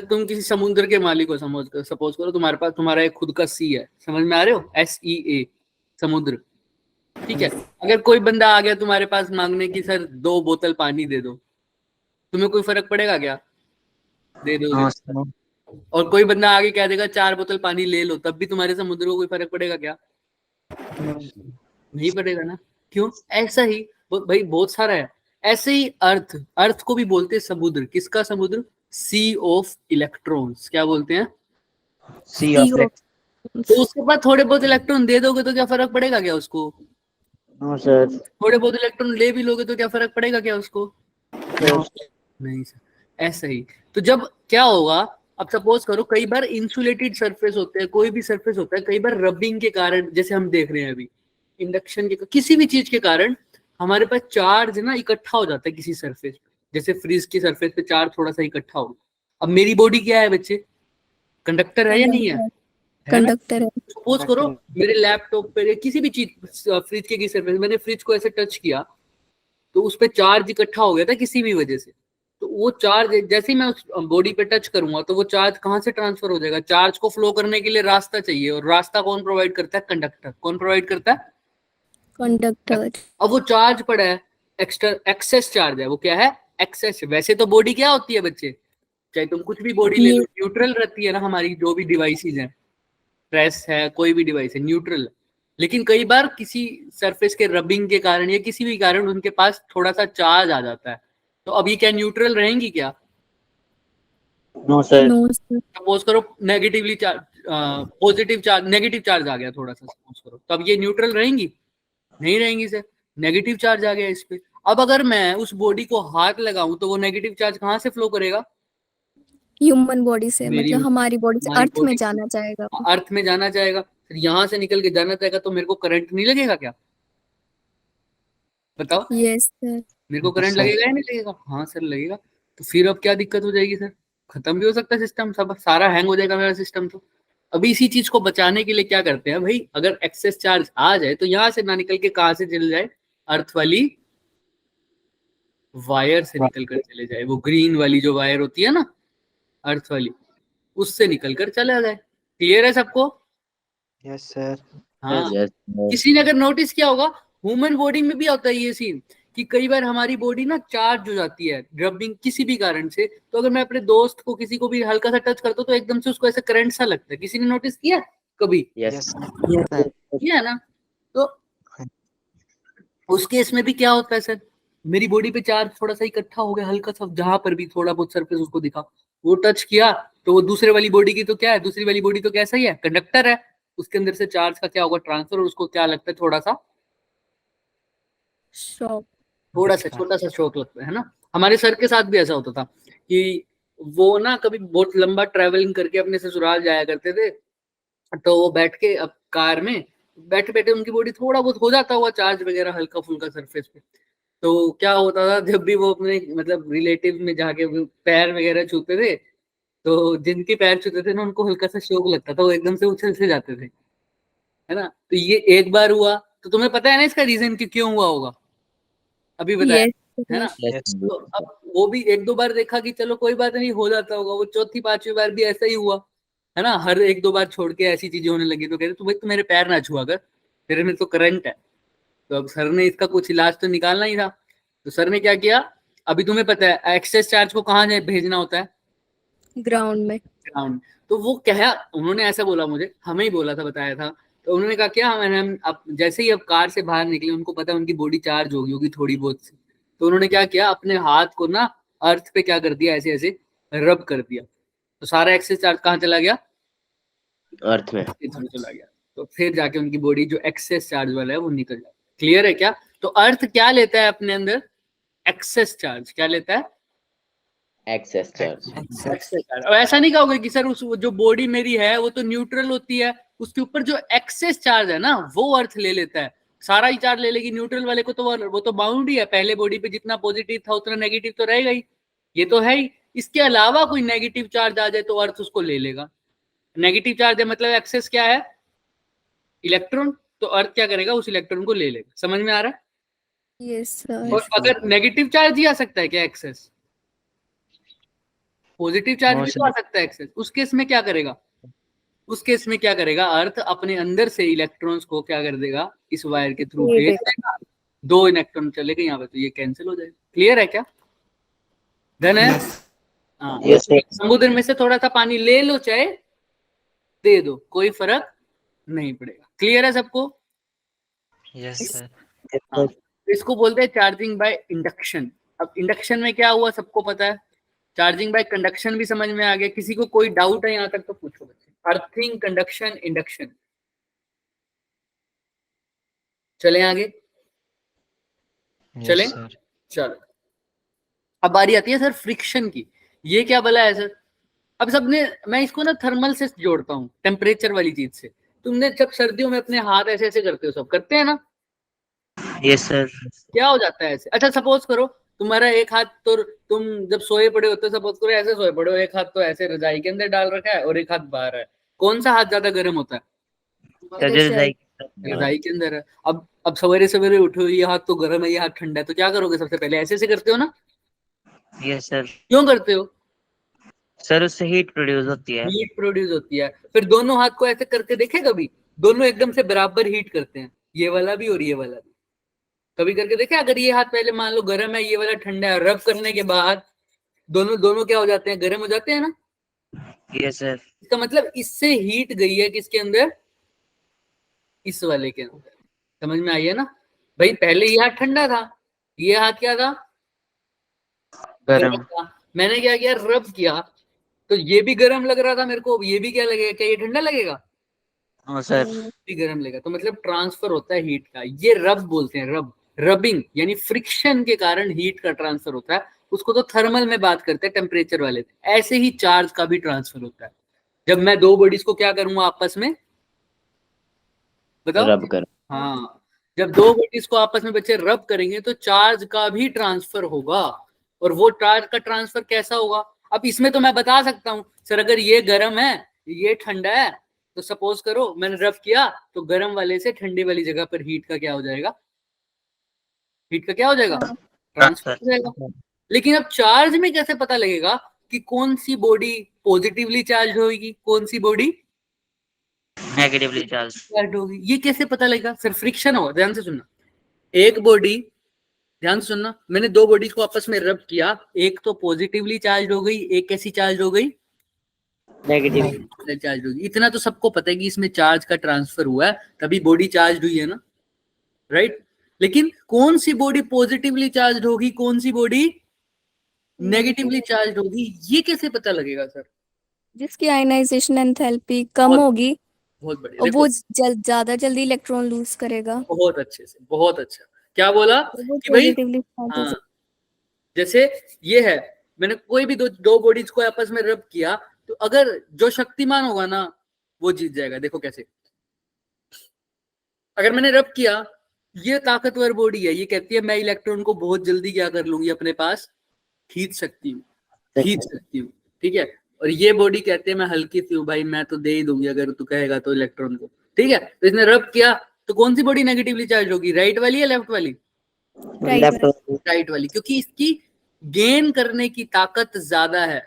तुम किसी समुद्र के मालिक को सपोज करो, तुम्हारे पास तुम्हारा एक खुद का सी है, समझ में आ रहे हो, SEA, समुद्र, ठीक है। अगर कोई बंदा आ गया तुम्हारे पास मांगने की, सर 2 बोतल पानी दे दो, तुम्हें कोई फर्क पड़ेगा क्या? दे दो। और कोई बंदा आगे कह देगा 4 बोतल पानी ले लो, तब भी तुम्हारे समुद्र को कोई फर्क पड़ेगा क्या? नहीं पड़ेगा ना। क्यों? ऐसा ही भाई बहुत सारा है। ऐसे ही अर्थ को भी बोलते हैं समुद्र। किसका समुद्र? सी ऑफ इलेक्ट्रॉन्स। क्या बोलते हैं? सी ऑफ। तो उसके बाद थोड़े बहुत इलेक्ट्रॉन दे दोगे तो क्या फर्क पड़ेगा क्या उसको? No sir. थोड़े बहुत इलेक्ट्रॉन ले भी लोगे तो क्या फर्क पड़ेगा क्या उसको? नहीं सर। ऐसा ही तो जब क्या होगा, अब सपोज करो कई बार इंसुलेटेड सरफेस होते हैं, कोई भी सरफेस होता है, कई बार रबिंग के कारण, जैसे हम देख रहे हैं अभी, इंडक्शन के, किसी भी चीज के कारण हमारे पास चार्ज ना इकट्ठा हो जाता है किसी सरफेस पे। जैसे फ्रिज की सरफेस पे चार्ज थोड़ा सा इकट्ठा हो। अब मेरी बॉडी क्या है बच्चे? कंडक्टर है या नहीं है? कंडक्टर है। सपोज करो मेरे लैपटॉप पे किसी भी चीज, फ्रिज के सरफेस, मैंने फ्रिज को ऐसे टच किया तो उस पे चार्ज इकट्ठा हो गया था किसी भी वजह से। तो वो चार्ज जैसे ही मैं उस बॉडी पे टच करूंगा तो वो चार्ज कहाँ से ट्रांसफर हो जाएगा? चार्ज को फ्लो करने के लिए रास्ता चाहिए, और रास्ता कौन प्रोवाइड करता है? कंडक्टर। कौन प्रोवाइड करता है? कंडक्टर। अब वो चार्ज पड़ा है, एक्स्ट्रा एक्सेस चार्ज है, वो क्या है? एक्सेस। वैसे तो बॉडी क्या होती है बच्चे? चाहे तुम कुछ भी बॉडी ले ये- लो, न्यूट्रल रहती है ना हमारी जो भी डिवाइसेज हैं, प्रेस है, कोई भी डिवाइस है, न्यूट्रल। लेकिन कई बार किसी सरफेस के रबिंग के कारण या किसी भी कारण उनके पास थोड़ा सा चार्ज आ जाता है, तो अब ये क्या न्यूट्रल रहेंगी क्या? No sir. No sir. Suppose करो negatively charge, positive charge, negative charge आ गया थोड़ा सा, सपोज करो, तो अब ये न्यूट्रल रहेंगी? नहीं रहेंगी सर, नेगेटिव चार्ज आ गया इस पे। अब अगर मैं उस बॉडी को हाथ लगाऊं तो वो नेगेटिव चार्ज कहाँ से फ्लो करेगा? ह्यूमन बॉडी से, मेरी- मतलब हमारी बॉडी से हमारी अर्थ में body- जाना चाहेगा। अर्थ में जाना चाहेगा, फिर यहाँ से निकल के जाना चाहेगा, तो मेरे को करंट नहीं लगेगा क्या? बताओ, यस सर। मेरे को करंट सर। लगेगा या नहीं लगेगा? हाँ सर लगेगा। तो फिर अब क्या दिक्कत हो जाएगी सर? खत्म भी हो सकता है सिस्टम, सब सारा हैंग हो जाएगा मेरा सिस्टम। तो अभी इसी चीज को बचाने के लिए क्या करते हैं भाई, अगर एक्सेस चार्ज आ जाए तो यहाँ से ना निकल के कहाँ से चले जाए, अर्थ वाली वायर से निकल कर चले जाए। वो ग्रीन वाली जो वायर होती है ना, अर्थ वाली, उससे निकल कर चला जाए। क्लियर है सबको? Yes sir. हाँ। Yes, किसी ने अगर नोटिस किया होगा, ह्यूमन बॉडी में भी होता है ये सीन कि कई बार हमारी बॉडी ना चार्ज हो जाती है रबिंग किसी भी कारण से। तो अगर मैं अपने दोस्त को, किसी को भी हल्का सा टच करता हूँ तो एकदम से उसको ऐसा करंट सा लगता है। किसी ने नोटिस किया कभी? yes, किया ना? तो उस केस में भी क्या होता है सर, मेरी बॉडी पे चार्ज थोड़ा सा इकट्ठा हो गया, हल्का सा, जहां पर भी थोड़ा बहुत सरफेस उसको दिखा, वो टच किया, तो वो दूसरे वाली बॉडी की तो क्या है, दूसरी वाली बॉडी तो कैसा ही है, कंडक्टर है, उसके अंदर से चार्ज का क्या होगा, ट्रांसफर, और उसको क्या लगता है, थोड़ा सा शॉक। थोड़ा सा छोटा सा शॉक लगता है ना। हमारे सर के साथ भी ऐसा होता था कि वो ना कभी बहुत लंबा ट्रैवलिंग करके अपने ससुराल जाया करते थे, तो वो बैठ के अब कार में बैठे बैठे उनकी बॉडी थोड़ा बहुत हो जाता हुआ चार्ज वगैरह हल्का फुल्का सरफेस पे। तो क्या होता था, जब भी वो अपने मतलब रिलेटिव में जाके वो पैर वगैरह छूते थे, तो जिनके पैर छूते थे ना उनको हल्का सा शौक लगता था, वो एकदम से उछल से जाते थे, है ना। तो ये एक बार हुआ, तो तुम्हें पता है ना इसका रीजन कि क्यों हुआ होगा, अभी बताया है ना। yes, तो अब वो भी एक दो बार देखा कि चलो कोई बात नहीं, हो जाता होगा, वो चौथी पांचवी बार भी ऐसा ही हुआ, है ना। हर एक दो बार छोड़ के ऐसी चीजें होने लगी, तो कहते तू भाई तू मेरे पैर ना छुआ कर, तेरे में तो करंट है। तो अब सर ने इसका कुछ इलाज तो निकालना ही था, तो सर ने क्या किया, अभी तुम्हें पता है एक्सेस चार्ज को कहाँ भेजना होता है, ग्राउंड में। ग्राउंड। तो वो क्या, उन्होंने ऐसा बोला, मुझे हमें ही बोला था, बताया था। तो उन्होंने कहा क्या, हम अब जैसे ही अब कार से बाहर निकले, उनको पता है उनकी बॉडी चार्ज होगी होगी थोड़ी बहुत सी, तो उन्होंने क्या किया, अपने हाथ को ना अर्थ पे क्या कर दिया, ऐसे ऐसे रब कर दिया, तो सारा एक्सेस चार्ज कहाँ चला गया, अर्थ में। इधर चला गया। तो फिर जाके उनकी बॉडी जो एक्सेस चार्ज वाला है वो निकल जाए। क्लियर है क्या? तो अर्थ क्या लेता है अपने अंदर, एक्सेस चार्ज। क्या लेता है? Excess charge. Excess charge. और ऐसा नहीं कहोगे कि सर उस जो बॉडी मेरी है वो तो न्यूट्रल होती है, उसके ऊपर जो एक्सेस चार्ज है ना वो अर्थ ले लेता है, सारा ही चार्ज ले लेगी। न्यूट्रल वाले को तो वो तो बाउंड ही है, पहले बॉडी पे जितना पॉजिटिव था उतना नेगेटिव तो रहेगा ही, ये तो है ही। इसके अलावा कोई नेगेटिव चार्ज आ जाए तो अर्थ उसको ले लेगा। नेगेटिव चार्ज है मतलब एक्सेस क्या है, इलेक्ट्रॉन, तो अर्थ क्या करेगा, उस इलेक्ट्रॉन को ले लेगा। समझ में आ रहा है? Yes sir. और अगर नेगेटिव चार्ज ही आ सकता है क्या एक्सेस, पॉजिटिव चार्ज भी तो आ सकता है एक्सेस, उस केस में क्या करेगा, उस केस में क्या करेगा, अर्थ अपने अंदर से इलेक्ट्रॉन्स को क्या कर देगा, इस वायर के थ्रू ले भेज देगा, दो इलेक्ट्रॉन चले गए यहाँ पे, तो ये कैंसिल हो जाएगा। क्लियर है क्या? डन है? हाँ। Yes, sir. समुद्र में से थोड़ा सा पानी ले लो चाहे दे दो, कोई फर्क नहीं पड़ेगा। क्लियर है सबको? Yes sir. हाँ। इसको बोलते हैं चार्जिंग बाय इंडक्शन। अब इंडक्शन में क्या हुआ सबको पता है, चार्जिंग बाय कंडक्शन भी समझ में आ गया। किसी को कोई डाउट है यहाँ तक तो पूछो बच्चे। Earthing, conduction, induction. चले आगे, चलें? चलो, अब बारी आती है सर फ्रिक्शन की। ये क्या भला है सर? अब सबने, मैं इसको ना थर्मल से जोड़ता हूँ, टेम्परेचर वाली चीज से। तुमने जब सर्दियों में अपने हाथ ऐसे ऐसे करते हो, सब करते हैं ना, यस सर। क्या हो जाता है ऐसे? अच्छा सपोज करो तुम्हारा एक हाथ, तो तुम जब सोए पड़े होते हो, सपोज करो ऐसे सोए पड़े हो, एक हाथ तो ऐसे रजाई के अंदर डाल रखा है और एक हाथ बाहर है, कौन सा हाथ ज्यादा गर्म होता है? रजाई के अंदर है। अब सवेरे सवेरे उठो, ये हाथ तो गर्म है, ये हाथ ठंडा है, तो क्या करोगे? सबसे पहले ऐसे ऐसे करते हो ना? Yes sir. क्यों करते हो? सर उससे हीट प्रोड्यूस होती है। हीट प्रोड्यूस होती है। फिर दोनों हाथ को ऐसे करके देखे कभी? दोनों एकदम से बराबर हीट करते हैं, ये वाला भी और ये वाला भी। कभी करके देखे? अगर ये हाथ पहले मान लो गर्म है, ये वाला ठंडा है, रब करने के बाद दोनों दोनों क्या हो जाते हैं, गर्म हो जाते हैं ना। Yes sir. इसका मतलब इससे हीट गई है किसके अंदर, इस वाले के अंदर। समझ में आई है ना भाई। पहले ये हाथ ठंडा था, ये हाथ क्या था, गरम। था। मैंने क्या किया, रब किया, तो ये भी गर्म लग रहा था मेरे को, ये भी क्या लगेगा, क्या ये ठंडा लगेगा, हाँ सर। भी गर्म लगेगा। तो मतलब ट्रांसफर होता है हीट का, ये रब बोलते हैं, रब, रबिंग यानी फ्रिक्शन के कारण हीट का ट्रांसफर होता है। उसको तो थर्मल में बात करते हैं, टेम्परेचर वाले। ऐसे ही चार्ज का भी ट्रांसफर होता है। जब मैं दो बॉडीज को क्या करूंगा आपस में, बताओ। रब कर। हाँ, जब दो बॉडीज को आपस में बच्चे रब करेंगे तो चार्ज का भी ट्रांसफर होगा। और वो चार्ज का ट्रांसफर कैसा होगा, अब इसमें तो मैं बता सकता हूं सर, अगर ये गर्म है ये ठंडा है, तो सपोज करो मैंने रब किया तो गर्म वाले से ठंडे वाली जगह पर हीट का क्या हो जाएगा, हीट का क्या हो जाएगा, ट्रांसफर हो जाएगा। लेकिन अब चार्ज में कैसे पता लगेगा कि कौन सी बॉडी पॉजिटिवली चार्ज होगी, कौन सी बॉडी नेगेटिवली चार्ज होगी, ये कैसे पता लगेगा सर, फ्रिक्शन होगा। ध्यान से सुनना, एक बॉडी, ध्यान से सुनना, मैंने दो बॉडीज को आपस में रब किया, एक तो पॉजिटिवली चार्ज हो गई, एक कैसी चार्ज हो गई, नेगेटिव चार्ज होगी। इतना तो सबको पता है कि इसमें चार्ज का ट्रांसफर हुआ है, तभी बॉडी चार्ज हुई है ना, राइट। लेकिन कौन सी बॉडी पॉजिटिवली चार्ज होगी, कौन सी बॉडी नेगेटिवली चार्ज होगी, ये कैसे पता लगेगा सर। जिसकी आयनाइजेशन एंथैल्पी कम बहुत- होगी बहुत बढ़िया, और देखो वो ज्यादा जल्दी इलेक्ट्रॉन लूज करेगा, बहुत अच्छे से, बहुत अच्छा। क्या बोला और वो कि भाई, पॉजिटिवली चार्ज हो हाँ, जैसे ये है, मैंने कोई भी दो बॉडीज को आपस में रब किया, तो अगर जो शक्तिमान होगा ना वो जीत जाएगा। देखो कैसे, अगर मैंने रब किया, ये ताकतवर बॉडी है, ये कहती है मैं इलेक्ट्रॉन को बहुत जल्दी क्या कर लूंगी अपने पास, खींच सकती हूँ, खींच सकती हूँ, ठीक है। और ये बॉडी कहती है मैं हल्की सी हूँ भाई, मैं तो दे ही दूंगी अगर तू कहेगा तो इलेक्ट्रॉन को, ठीक है। तो इसने रब किया, तो कौन सी बॉडी नेगेटिवली चार्ज होगी, राइट वाली या लेफ्ट वाली, राइट। राइट वाली, क्योंकि इसकी गेन करने की ताकत ज्यादा है।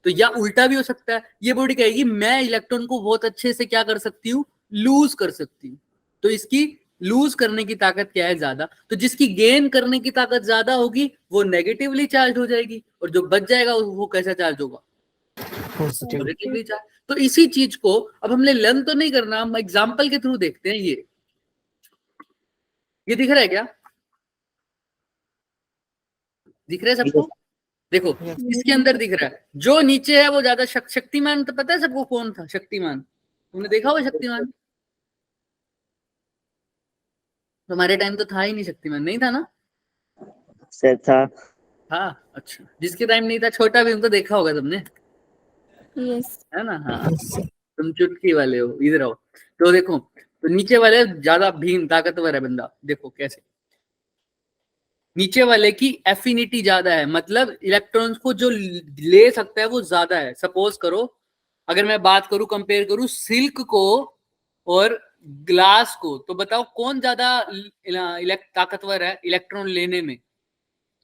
तो या उल्टा भी हो सकता है, ये बॉडी कहेगी मैं इलेक्ट्रॉन को बहुत अच्छे से क्या कर सकती हूँ, लूज कर सकती हूँ। तो इसकी लूज करने की ताकत क्या है, ज्यादा। तो जिसकी गेन करने की ताकत ज्यादा होगी वो नेगेटिवली चार्ज हो जाएगी, और जो बच जाएगा वो कैसा चार्ज होगा, पॉजिटिवली चार्ज। तो इसी चीज को अब हमने लर्न तो नहीं करना, हम एग्जांपल के थ्रू देखते हैं। ये दिख रहा है क्या, दिख रहा है सबको, देखो इसके अंदर दिख रहा है, जो नीचे है वो ज्यादा शक्तिमान। तो पता है सबको कौन था शक्तिमान, तुमने देखा होगा शक्तिमान, तुम्हारे टाइम तो था ही नहीं शक्तिमान, नहीं था ना, सर था। हाँ अच्छा, जिसके टाइम नहीं था, छोटा भीम तो देखा होगा तुमने, यस। है ना, हाँ तुम चुटकी वाले हो, इधर आओ। तो देखो, तो नीचे वाले ज्यादा भीम ताकतवर है बंदा, देखो कैसे, नीचे वाले की एफिनिटी ज्यादा है, मतलब इलेक्ट्रॉन्स को जो ले सकता है वो ज्यादा है। सपोज करो अगर मैं बात करूं, कंपेयर करूं सिल्क को और ग्लास को, तो बताओ कौन ज्यादा ताकतवर है इलेक्ट्रॉन लेने में,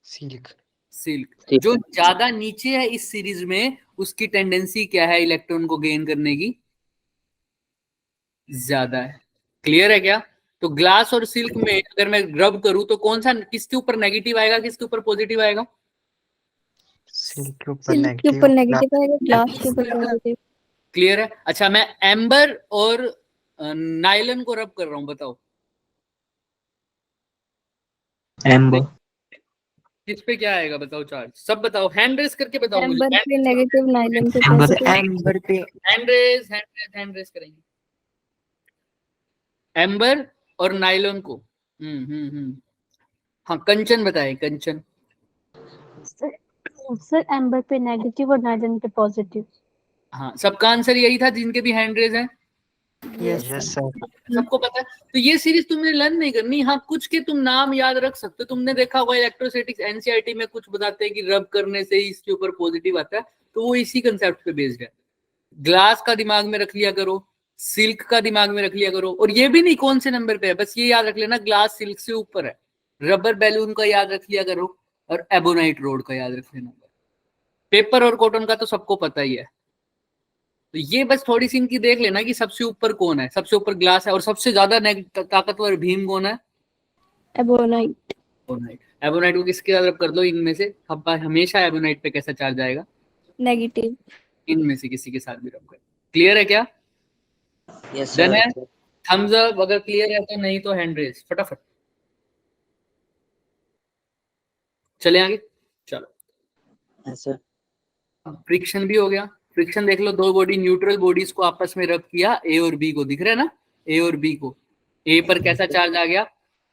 सिल्क। सिल्क। जो ज्यादा नीचे है इस सीरीज में, उसकी टेंडेंसी क्या है इलेक्ट्रॉन को गेन करने की, ज्यादा है। क्लियर है क्या। तो ग्लास और सिल्क में अगर मैं रब करूं तो कौन सा, किसके ऊपर नेगेटिव आएगा, किसके ऊपर पॉजिटिव आएगा, सिल्क के ऊपर सिल्क के ऊपर नेगेटिव आएगा, ग्लास के ऊपर पॉजिटिव। क्लियर है। अच्छा मैं एम्बर और नायलन को रब कर रहा हूं, बताओ एम्बर। किस पे क्या आएगा, बताओ चार्ज, सब बताओ, हैंड रेस करके बताओ मुझे। एम्बर पे नेगेटिव, नायलन पे एम्बर पॉजिटिव। एम्बर पे हैंड रेस करेंगे एम्बर और नायलॉन को। हाँ कंचन बताए, कंचन। सर एम्बर पे नेगेटिव और नायलन पे पॉजिटिव। हाँ सबका आंसर यही था, जिनके भी हैंड रेज है, यस सर। सबको पता है। तो ये सीरीज तुमने लर्न नहीं करनी, हाँ कुछ के तुम नाम याद रख सकते हो। तुमने देखा होगा इलेक्ट्रोस्टैटिक्स एनसीईआरटी में कुछ बताते हैं कि रब करने से ही इसके ऊपर पॉजिटिव आता है, तो वो इसी कंसेप्ट पे बेस्ड है। ग्लास का दिमाग में रख लिया करो, सिल्क का दिमाग में रख लिया करो, और ये भी नहीं कौन से नंबर पे है, बस ये याद रख लेना ग्लास सिल्क से ऊपर है। रबर बैलून का याद रख लिया करो, और एबोनाइट रोड का याद रख लेना। पेपर और कॉटन का तो सबको पता ही है। तो ये बस थोड़ी सी इनकी देख लेना कि सबसे ऊपर कौन है, सबसे ऊपर ग्लास है, और सबसे ज्यादा ताकतवर भीम कौन है, एबोनाइट। एबोनाइट। एबोनाइट को किसके साथ रब कर दो इनमें से, हमेशा एबोनाइट पे कैसा चार्ज आएगा, नेगेटिव। इनमें से किसी के साथ भी रब कर। क्लियर है क्या? यस डन है? सर। थम्स अप अगर क्लियर है तो, नहीं तो हैंड रेज फटाफट। चले आगे, चलो। Yes sir. फ्रिक्शन भी हो गया। फ्रिक्शन देख लो, दो बॉडी न्यूट्रल बॉडीज को आपस में रब किया, ए और बी को, दिख रहा है ना, ए और बी को। ए पर कैसा चार्ज आ गया,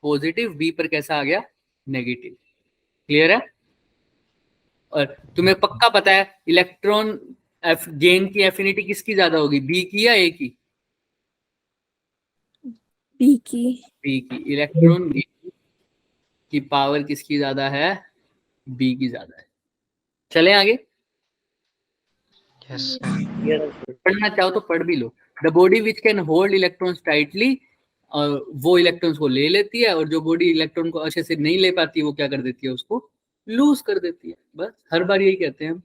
पॉजिटिव, बी पर कैसा आ गया, नेगेटिव। क्लियर है? और तुम्हें पक्का पता है इलेक्ट्रॉन गेन की एफिनिटी किसकी ज्यादा होगी, बी की या ए की? बी की। बी की। इलेक्ट्रॉन गेन की पावर किसकी ज्यादा है, बी की ज्यादा है। चले आगे। Yes, sir. पढ़ना चाहो तो पढ़ भी लो। The body which can hold electrons tightly, वो इलेक्ट्रॉन्स को ले लेती है, और जो बॉडी इलेक्ट्रॉन को अच्छे से नहीं ले पाती वो क्या कर देती है, उसको लूज कर देती है। बस हर बार यही कहते हैं हम।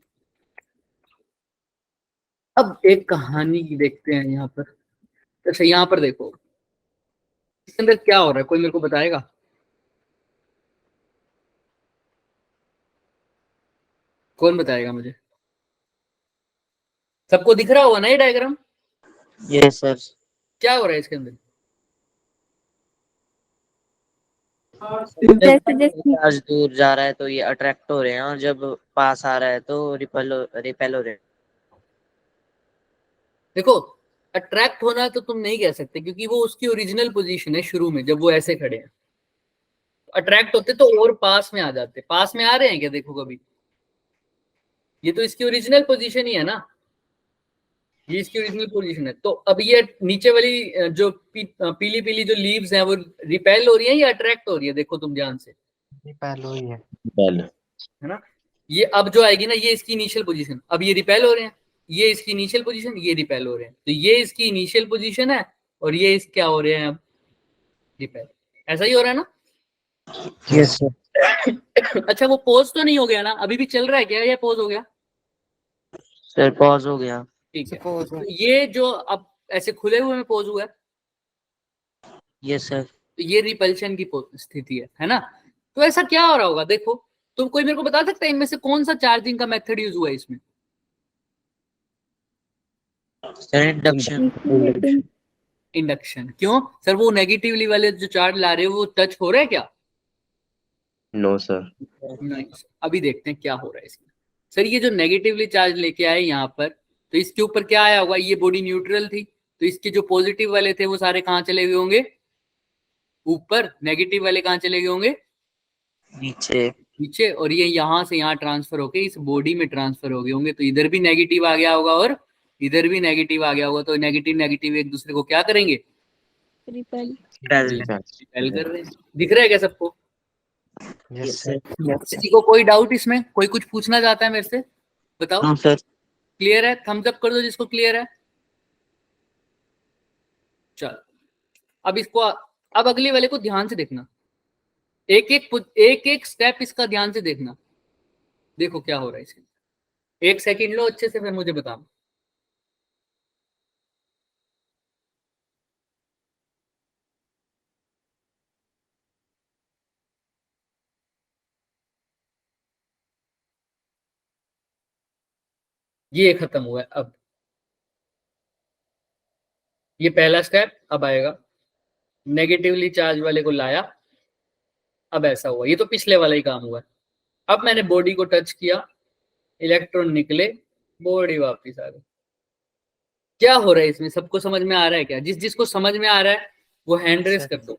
अब एक कहानी की देखते हैं यहाँ पर। अच्छा यहाँ पर देखो, इसके अंदर क्या हो रहा है, कोई मेरे को बताएगा? कौन बताएगा मुझे? सबको दिख रहा होगा ना ये डायग्राम? Yes sir. क्या हो रहा है इसके अंदर? जैसे जैसे चार्ज दूर जा रहा है तो ये अट्रैक्ट हो रहे हैं, और जब पास आ रहा है तो रिपेल हो रहे हैं। देखो, अट्रैक्ट होना तो तुम नहीं कह सकते, क्योंकि वो उसकी ओरिजिनल पोजीशन है शुरू में, जब वो ऐसे खड़े हैं। अट्रैक्ट होते तो और पास में आ जाते। पास में आ रहे हैं क्या, देखो कभी? ये तो इसकी ओरिजिनल पोजीशन ही है ना, ये इसकी ओरिजिनल पोजीशन है। तो अब ये नीचे वाली जो पीली पीली जो लीव्स हैं वो रिपेल हो रही है या अट्रैक्ट हो रही है, देखो तुम ध्यान से, रिपेल हुई है। है ना। ये अब जो आएगी ना, ये इसकी इनिशियल पोजीशन, अब ये रिपेल हो रहे हैं, ये इसकी इनिशियल पोजीशन, ये रिपेल हो रहे हैं, तो ये इसकी इनिशियल पोजीशन है, और ये इस क्या हो रहे हैं अब, रिपेल। ऐसा ही हो रहा है ना? Yes, sir. अच्छा वो पॉज तो नहीं हो गया ना, अभी भी चल रहा है क्या, या पॉज हो गया? सर पॉज हो गया। ठीक है। तो ये जो अब ऐसे खुले हुए में पॉज हुआ है, यस सर। तो ये रिपल्शन की स्थिति है ना। तो ऐसा क्या हो रहा होगा, देखो तो कोई मेरे को बता सकता है इनमें से कौन सा चार्जिंग का मेथड यूज हुआ है इसमें? Sir induction. इंडक्शन। क्यों सर, वो नेगेटिवली वाले जो चार्ज ला रहे हो वो टच हो रहा है क्या? No sir. नहीं। अभी देखते हैं क्या हो रहा है इसमें। सर ये जो नेगेटिवली चार्ज लेके आए यहाँ पर, तो इसके ऊपर क्या आया होगा, ये बॉडी न्यूट्रल थी, तो इसके जो पॉजिटिव वाले थे वो सारे कहाँ चले गए होंगे, ऊपर। नेगेटिव वाले कहाँ चले गए होंगे, नीचे। नीचे। और ये यहाँ से यहाँ ट्रांसफर होके इस बॉडी में ट्रांसफर हो गए होंगे, तो इधर भी नेगेटिव आ गया होगा और इधर भी नेगेटिव आ गया होगा, तो नेगेटिव नेगेटिव एक दूसरे को क्या करेंगे, रिपेल। रिपेल कर रहे हैं। दिख रहा है क्या सबको? Yes, sir. किसी को कोई डाउट इसमें, कोई कुछ पूछना चाहता है मेरे से, बताओ। हाँ सर। क्लियर है? थम्स अप कर दो जिसको क्लियर है। चलो अब इसको, अब अगले वाले को ध्यान से देखना, एक एक स्टेप इसका ध्यान से देखना। देखो क्या हो रहा है इसके, एक सेकंड लो अच्छे से, फिर मुझे बताना। ये खत्म हुआ है। अब ये पहला स्टेप अब आएगा, नेगेटिवली चार्ज वाले को लाया, अब ऐसा हुआ, ये तो पिछले वाला ही काम हुआ है। अब मैंने बॉडी को टच किया, इलेक्ट्रॉन निकले, बॉडी वापस आ गई। क्या हो रहा है इसमें, सबको समझ में आ रहा है क्या? जिस जिसको समझ में आ रहा है वो हैंड रेस कर दो।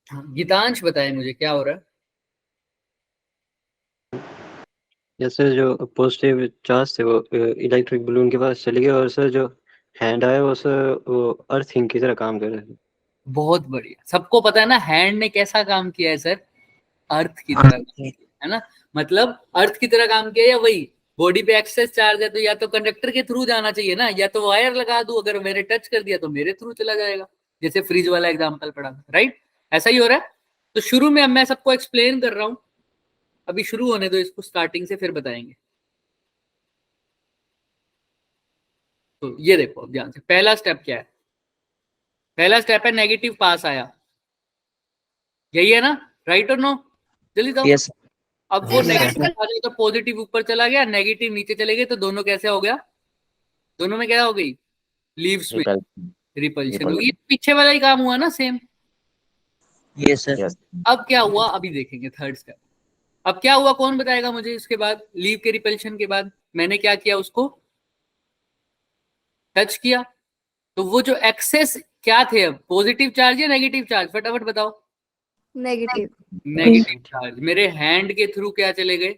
हाँ, गीतांश बताए मुझे क्या हो रहा है। जैसे जो पॉजिटिव चार्ज थे वो इलेक्ट्रिक बलून के पास चले गए, और सर जो हैंड आया वो सर वो अर्थिंग की तरह काम कर रहे थे। बहुत बढ़िया, सबको पता है ना हैंड ने कैसा काम किया है सर, अर्थ की तरह काम किया, है ना। मतलब अर्थ की तरह काम किया, या वही बॉडी पे एक्सेस चार्ज है तो या तो कंडक्टर के थ्रू जाना चाहिए ना, या तो वायर लगा दूं, अगर मैंने टच कर दिया तो मेरे थ्रू चला जाएगा, जैसे फ्रिज वाला एग्जांपल पढ़ा, राइट। ऐसा ही हो रहा है। तो शुरू में अब मैं सबको एक्सप्लेन कर रहा हूं, अभी शुरू होने दो इसको स्टार्टिंग से, फिर बताएंगे। तो ये देखो अब ध्यान से, पहला स्टेप क्या है? पहला स्टेप है नेगेटिव पास आया, यही है ना? राइट और नो? जल्दी बताओ। यस अब वो Yes, sir. नेगेटिव आ गया तो पॉजिटिव ऊपर चला गया, नेगेटिव नीचे चले गए, तो दोनों कैसे हो गया? दोनों में क्या हो गई? लीव्स में रिपल्शन होगी। पीछे वाला ही काम हुआ ना, सेम। Yes sir. अब क्या हुआ अभी देखेंगे थर्ड स्टेप। अब क्या हुआ कौन बताएगा मुझे? इसके बाद लीव के रिपल्शन के बाद मैंने क्या किया? उसको टच किया, तो वो जो एक्सेस क्या थे, अब पॉजिटिव चार्ज या नेगेटिव चार्ज? फटाफट बताओ। नेगेटिव। नेगेटिव चार्ज मेरे हैंड के थ्रू क्या चले गए?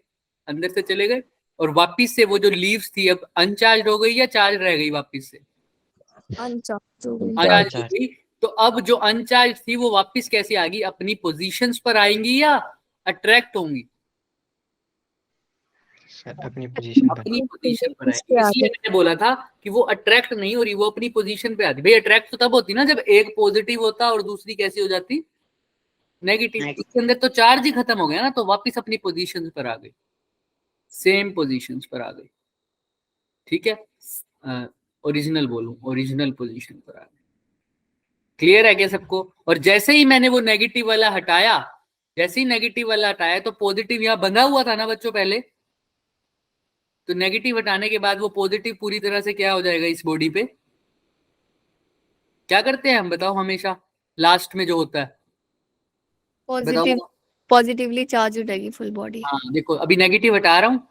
अंदर से चले गए, और वापिस से वो जो लीव्स थी अब अनचार्ज हो गई या चार्ज रह गई? वापिस से अनचार्ज हो गई। अनचार्ज हो गई। तो अब जो अनचार्ज थी वो वापिस कैसे आ गई? अपनी पोजीशंस पर आएंगी या अट्रैक्ट होंगी? सर अपनी पोजीशन पर। अपनी पोजीशन पर आएगी। इसलिए मैंने बोला था कि वो अट्रैक्ट नहीं हो रही, वो अपनी पोजीशन पे आती। भाई अट्रैक्ट तो तब होती ना जब एक पॉजिटिव होता और दूसरी कैसी हो जाती? नेगेटिव। इसके अंदर तो चार्ज ही खत्म हो गया ना, तो वापिस अपनी पोजीशन पर आ गई, सेम पोजीशन पर आ गई। ठीक है, ओरिजिनल बोलूं, ओरिजिनल पोजीशन पर आ गई। क्लियर है क्या सबको? और जैसे ही मैंने वो नेगेटिव वाला हटाया, जैसे ही नेगेटिव वाला हटाया तो पॉजिटिव यहाँ बंधा हुआ था ना बच्चों पहले, तो नेगेटिव हटाने के बाद वो पॉजिटिव पूरी तरह से क्या हो जाएगा? इस बॉडी पे क्या करते हैं हम बताओ? हमेशा लास्ट में जो होता है पॉजिटिव, पॉजिटिवली चार्ज हो जाएगी फुल बॉडी। हाँ देखो, अभी नेगेटिव हटा रहा हूँ,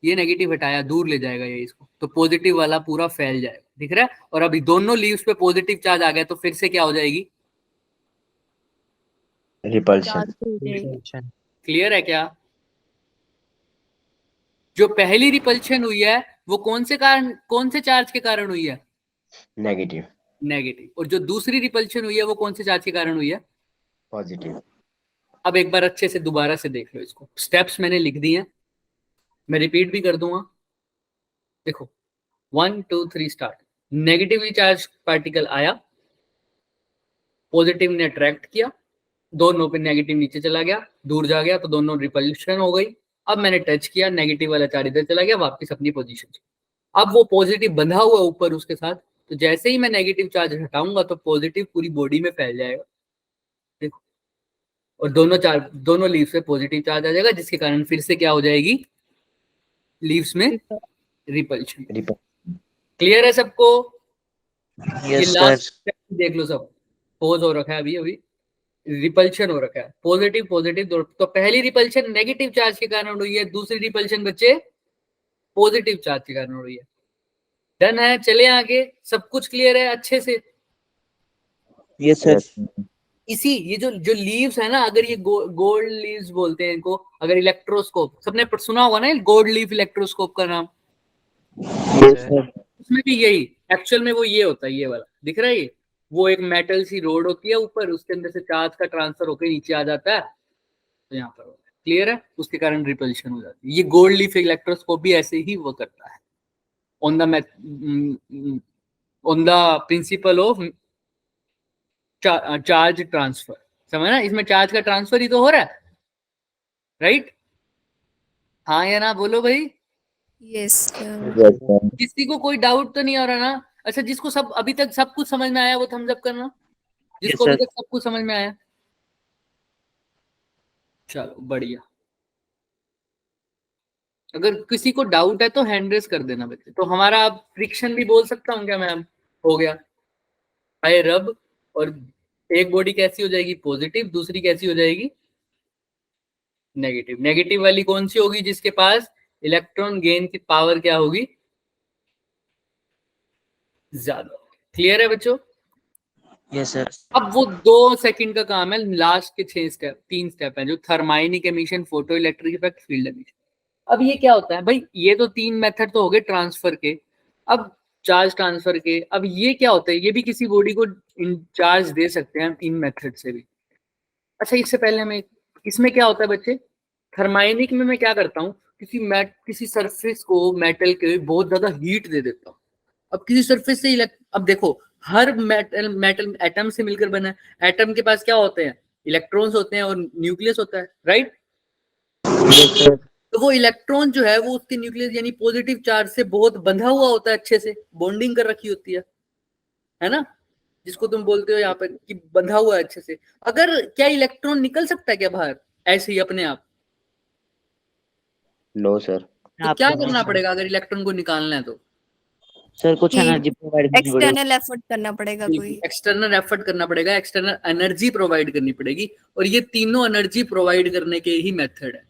ये नेगेटिव हटाया, दूर ले जाएगा ये इसको, तो पॉजिटिव वाला पूरा फैल जाएगा। दिख रहा है? और अभी दोनों लीव्स पे पॉजिटिव चार्ज आ गया, तो फिर से क्या हो जाएगी? रिपल्शन। क्लियर है क्या? जो पहली रिपल्शन हुई है वो कौन से कारण, कौन से चार्ज के कारण हुई है? नेगेटिव। नेगेटिव। और जो दूसरी रिपल्शन हुई है वो कौन से चार्ज के कारण हुई है? पॉजिटिव। अब एक बार अच्छे से दोबारा से देख लो इसको। स्टेप्स मैंने लिख दिए हैं, मैं रिपीट भी कर दूंगा। देखो 1 2 3 स्टार्ट। नेगेटिवली चार्ज पार्टिकल आया, पॉजिटिव ने अट्रैक्ट किया, दोनों पे नेगेटिव नीचे चला गया, दूर जा गया, तो दोनों रिपल्शन हो गई। अब मैंने टच किया, नेगेटिव वाला चार्ज इधर चला गया, वापस अपनी पोजीशन। अब वो पॉजिटिव बंधा हुआ ऊपर उसके साथ, तो जैसे ही मैं नेगेटिव चार्ज हटाऊंगा तो पॉजिटिव पूरी बॉडी में फैल जाएगा। देखो, और दोनों लीव्स पे पॉजिटिव चार्ज आ जाएगा, जिसके कारण फिर से क्या हो जाएगी? लीव्स में रिपल्शन। क्लियर है सबको? ये यस लास्ट सर। स्टेप देख लो सब, पोज हो रखा है अभी रिपल्शन हो रखा है, पॉजिटिव पॉजिटिव। तो पहली रिपल्शन नेगेटिव चार्ज के कारण हुई है, दूसरी रिपल्शन बच्चे पॉजिटिव चार्ज के कारण हुई है। डन है? चले आगे, सब कुछ क्लियर है अच्छे से? Yes sir. इसी ये जो लीव्स है ना, अगर ये गोल्ड लीव्स बोलते हैं इनको, अगर इलेक्ट्रोस्कोप सबने सुना होगा ना, गोल्ड लीफ इलेक्ट्रोस्कोप का नाम, यस सर। उसमें भी यही एक्चुअल में वो ये होता है, ये वाला दिख रहा है ये, वो एक मेटल सी रोड होती है ऊपर, उसके अंदर से चार्ज का ट्रांसफर होकर नीचे आ जाता है, तो यहाँ पर क्लियर है, उसके कारण रिपल्शन हो जाती है। ये गोल्ड लीफ इलेक्ट्रोस्कोप भी ऐसे ही वो करता है, on the principle of charge transfer. समझ ना? इसमें चार्ज का ट्रांसफर ही तो हो रहा है, राइट? हाँ या ना बोलो भाई। यस। किसी को कोई डाउट तो नहीं हो रहा ना? अच्छा, जिसको सब अभी तक सब कुछ समझ में आया वो थम्स अप करना, जिसको अभी तक सब कुछ समझ में आया। चलो बढ़िया। अगर किसी को डाउट है तो हैंड रेस कर देना बच्चे। तो हमारा अब फ्रिक्शन भी बोल सकता हूँ क्या मैम? हो गया आई रब, और एक बॉडी कैसी हो जाएगी? पॉजिटिव, दूसरी कैसी हो जाएगी? नेगेटिव। नेगेटिव वाली कौन सी होगी? जिसके पास इलेक्ट्रॉन गेन की पावर क्या होगी? ज्यादा। क्लियर है बच्चों? Yes sir. अब वो 2 सेकंड का काम है, लास्ट के 3 स्टेप है, जो thermionic emission, photoelectric effect, field emission. अब ये क्या होता है भाई? ये तो 3 मेथड तो हो गए ट्रांसफर के, अब चार्ज ट्रांसफर के। अब ये क्या होता है? ये भी किसी बॉडी को चार्ज दे सकते हैं 3 मेथड से भी। अच्छा, इससे पहले हमें इसमें क्या होता है बच्चे? थर्माइनिक में मैं क्या करता हूँ, किसी सरफेस को, मेटल के बहुत ज्यादा हीट दे देता हूँ। अब किसी सरफेस से अब देखो, हर मेटल एटम से मिलकर बना है। एटम के पास क्या होते हैं? इलेक्ट्रॉन्स होते हैं और न्यूक्लियस होता है, राइट? तो वो इलेक्ट्रॉन जो है वो उसके न्यूक्लियस यानी पॉजिटिव चार्ज से बहुत बंधा हुआ होता है, अच्छे से बॉन्डिंग कर रखी होती है ना, जिसको तुम बोलते हो यहाँ पे कि बंधा हुआ है अच्छे से। अगर क्या इलेक्ट्रॉन निकल सकता है क्या बाहर ऐसे ही अपने आप? No sir. तो क्या करना पड़ेगा अगर इलेक्ट्रॉन को निकालना है? तो सर कुछ एनर्जी प्रोवाइड करनी पड़ेगी। एक्सटर्नल एफर्ट करना पड़ेगा कोई। एक्सटर्नल एफर्ट करना पड़ेगा, एक्सटर्नल एनर्जी प्रोवाइड करनी पड़ेगी, और ये तीनों एनर्जी प्रोवाइड करने के ही मेथड है।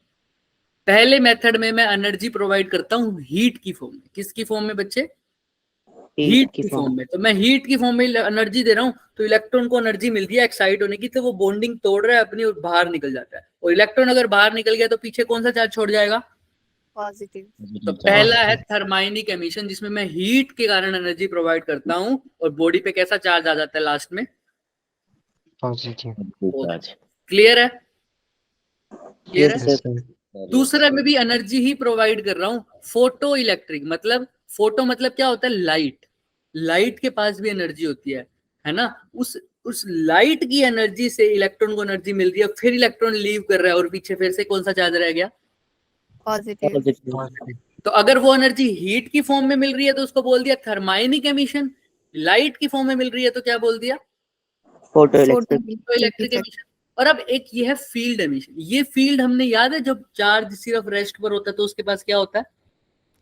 पहले मेथड में मैं एनर्जी प्रोवाइड करता हूँ हीट की फॉर्म में। किसकी फॉर्म में बच्चे? हीट की फॉर्म में। तो मैं हीट की फॉर्म में एनर्जी दे रहा हूँ, तो इलेक्ट्रॉन को एनर्जी मिलती है एक्साइट होने की, तो वो बॉन्डिंग तोड़ रहा है अपनी और बाहर निकल जाता है। और इलेक्ट्रॉन अगर बाहर निकल गया तो पीछे कौन सा चार्ज छोड़ जाएगा? पॉजिटिव। तो पहला है थर्माइनिक एमिशन, जिसमें मैं हीट के कारण एनर्जी प्रोवाइड करता हूँ और बॉडी पे कैसा चार्ज आ जाता है लास्ट में? पॉजिटिव। क्लियर है? क्लियर है? Yes sir. दूसरा में भी एनर्जी ही प्रोवाइड कर रहा हूँ, फोटो इलेक्ट्रिक। मतलब फोटो मतलब क्या होता है? लाइट। लाइट के पास भी एनर्जी होती है ना? उस लाइट की एनर्जी से इलेक्ट्रॉन को एनर्जी मिल रही है, फिर इलेक्ट्रॉन लीव कर रहा है और पीछे फिर से कौन सा चार्ज रह गया? पॉजिटिव। तो अगर वो एनर्जी हीट की फॉर्म में मिल रही है तो उसको बोल दिया थर्माइनिक एमिशन। लाइट की फॉर्म में मिल रही है तो क्या बोल दिया? Photo electric emission. और अब एक ये है फील्ड एमिशन। ये फील्ड हमने याद है, जब चार्ज सिर्फ रेस्ट पर होता है तो उसके पास क्या होता है?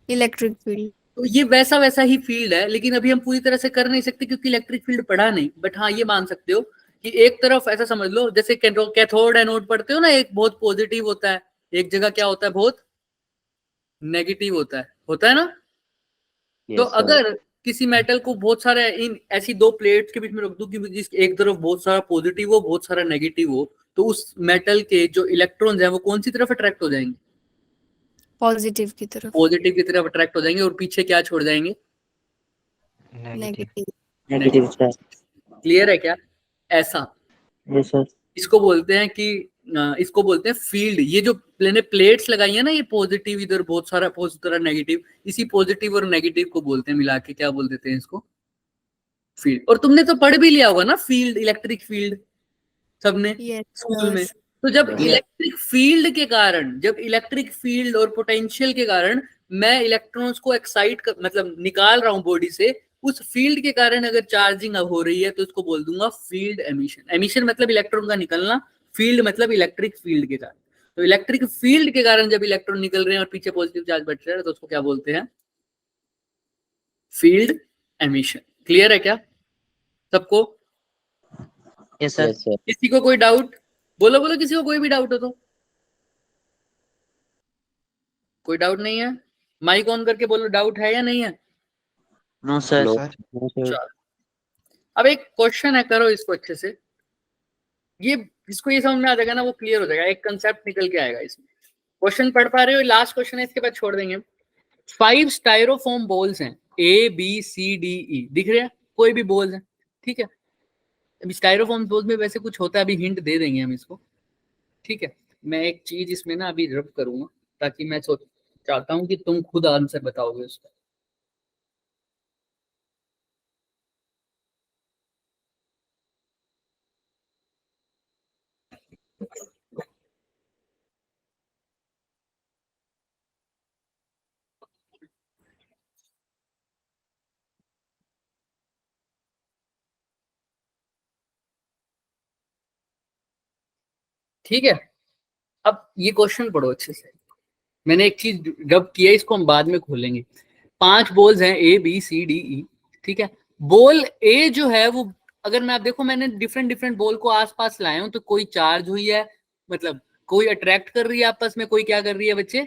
Electric field. तो ये वैसा ही फील्ड है, लेकिन अभी हम पूरी तरह से कर नहीं सकते क्योंकि इलेक्ट्रिक फील्ड पढ़ा नहीं। बट हाँ, ये मान सकते हो कि एक तरफ ऐसा समझ लो, जैसे कैथोड एनोड पढ़ते हो ना, एक बहुत पॉजिटिव होता है, एक जगह क्या होता है? बहुत नेगेटिव होता है ना? तो अगर किसी मेटल को बहुत सारे इन ऐसी दो प्लेट्स के बीच में रख दूं कि जिस एक तरफ बहुत सारा पॉजिटिव हो, बहुत सारा नेगेटिव हो, तो उस मेटल के जो इलेक्ट्रॉन्स हैं वो कौन सी तरफ अट्रैक्ट हो जाएंगे? पॉजिटिव की तरफ। पॉजिटिव की तरफ अट्रैक्ट हो जाएंगे, और पीछे क्या छोड़ जाएंगे? नेगेटिव। क्लियर है क्या? ऐसा इसको बोलते हैं कि इसको बोलते हैं फील्ड। ये जो मैंने प्लेट्स लगाई है ना, ये पॉजिटिव इधर बहुत सारा, पॉजिटिव नेगेटिव, इसी पॉजिटिव और नेगेटिव को बोलते हैं मिला के, क्या बोल देते हैं इसको? फील्ड। और तुमने तो पढ़ भी लिया होगा ना फील्ड, इलेक्ट्रिक फील्ड सबने स्कूल में। तो जब इलेक्ट्रिक फील्ड के कारण, जब इलेक्ट्रिक फील्ड और पोटेंशियल के कारण मैं इलेक्ट्रॉन्स को एक्साइट मतलब निकाल रहा हूं बॉडी से, उस फील्ड के कारण अगर चार्जिंग अब हो रही है तो उसको बोल दूंगा फील्ड एमिशन। एमिशन मतलब इलेक्ट्रॉन का निकलना, फील्ड मतलब इलेक्ट्रिक फील्ड के कारण। तो इलेक्ट्रिक फील्ड के कारण जब इलेक्ट्रॉन निकल रहे हैं और पीछे पॉजिटिव चार्ज बच रहा है तो उसको क्या बोलते हैं? Field emission. क्लियर है क्या सबको? Yes sir. किसी को कोई डाउट? बोलो बोलो, किसी को कोई भी डाउट हो तो। कोई डाउट नहीं है? माइक ऑन करके बोलो, डाउट है या नहीं है? No sir. चलो, अब एक क्वेश्चन है, करो इसको अच्छे से। ये जिसको ये समझ में आ जाएगा ना वो क्लियर हो जाएगा, एक कंसेप्ट निकल के आएगा इसमें। क्वेश्चन पढ़ पा रहे हो? लास्ट क्वेश्चन है, इसके बाद छोड़ देंगे। 5 स्टाइरोफोम बॉल्स हैं, ABCDE दिख रहे हैं, कोई भी बॉल्स हैं, ठीक है। अभी स्टाइरोफोम बॉल्स में वैसे कुछ होता है, अभी हिंट दे देंगे हम इसको, ठीक है। मैं एक चीज इसमें ना अभी रब करूंगा ताकि मैं चाहता हूं कि तुम खुद आंसर बताओगे उसका। ठीक है, अब ये क्वेश्चन पढ़ो अच्छे से। मैंने एक चीज रब किया, इसको हम बाद में खोलेंगे। 5 बॉल्स हैं ABCDE, ठीक है। बॉल ए जो है वो, अगर मैं आप देखो, मैंने डिफरेंट बॉल को आसपास लाए हूं, तो कोई चार्ज हुई है, मतलब कोई अट्रैक्ट कर रही है आपस में, कोई क्या कर रही है बच्चे?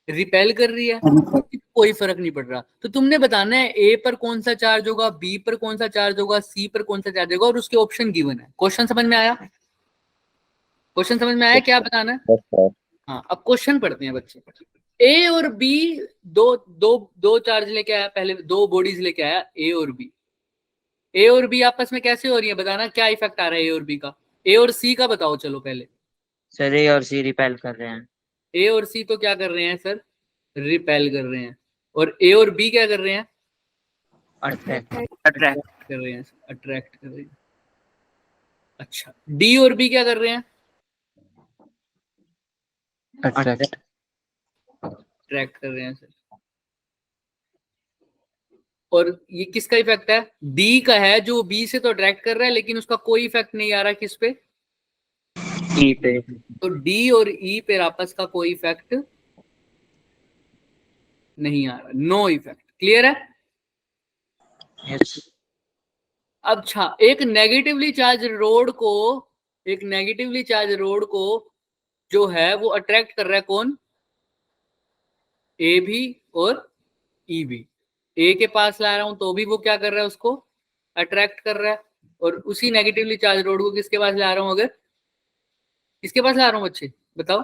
रिपेल कर रही है, कोई फर्क नहीं पड़ रहा। तो तुमने बताना है ए पर कौन सा चार्ज होगा, बी पर कौन सा चार्ज होगा, सी पर कौन सा चार्ज होगा, और उसके ऑप्शन गिवन है। क्वेश्चन समझ में आया? क्वेश्चन समझ में आया? क्या बताना है? हाँ, अब क्वेश्चन पढ़ते हैं बच्चे। ए और बी दो चार्ज लेके आया, पहले 2 बॉडीज लेके आया, ए और बी। ए और बी आपस में कैसे हो रही है, बताना क्या इफेक्ट आ रहा है ए और बी का। ए और सी का बताओ चलो पहले। सर ए और सी रिपेल कर रहे हैं। ए और सी तो क्या कर रहे हैं सर? रिपेल कर रहे हैं। और ए और बी क्या कर रहे हैं? अट्रैक्ट कर रहे हैं, अट्रैक्ट कर रहे हैं। अच्छा, डी और बी क्या कर रहे हैं? अट्रैक्ट। अट्रैक्ट कर रहे हैं सर। और ये किसका इफेक्ट है? डी का है, जो बी से तो अट्रैक्ट कर रहा है लेकिन उसका कोई इफेक्ट नहीं आ रहा किस पे? ई पे। तो डी और ई पे आपस का कोई इफेक्ट नहीं आ रहा, नो इफेक्ट। क्लियर है? Yes. अच्छा, एक नेगेटिवली चार्ज रोड को जो है वो अट्रैक्ट कर रहा है कौन? ए भी और ई भी। ए के पास ला रहा हूं तो भी वो क्या कर रहा है, उसको अट्रैक्ट कर रहा है। और उसी नेगेटिवली चार्ज रोड को किसके पास ला रहा हूं? अगर किसके पास ला रहा हूं बच्चे बताओ?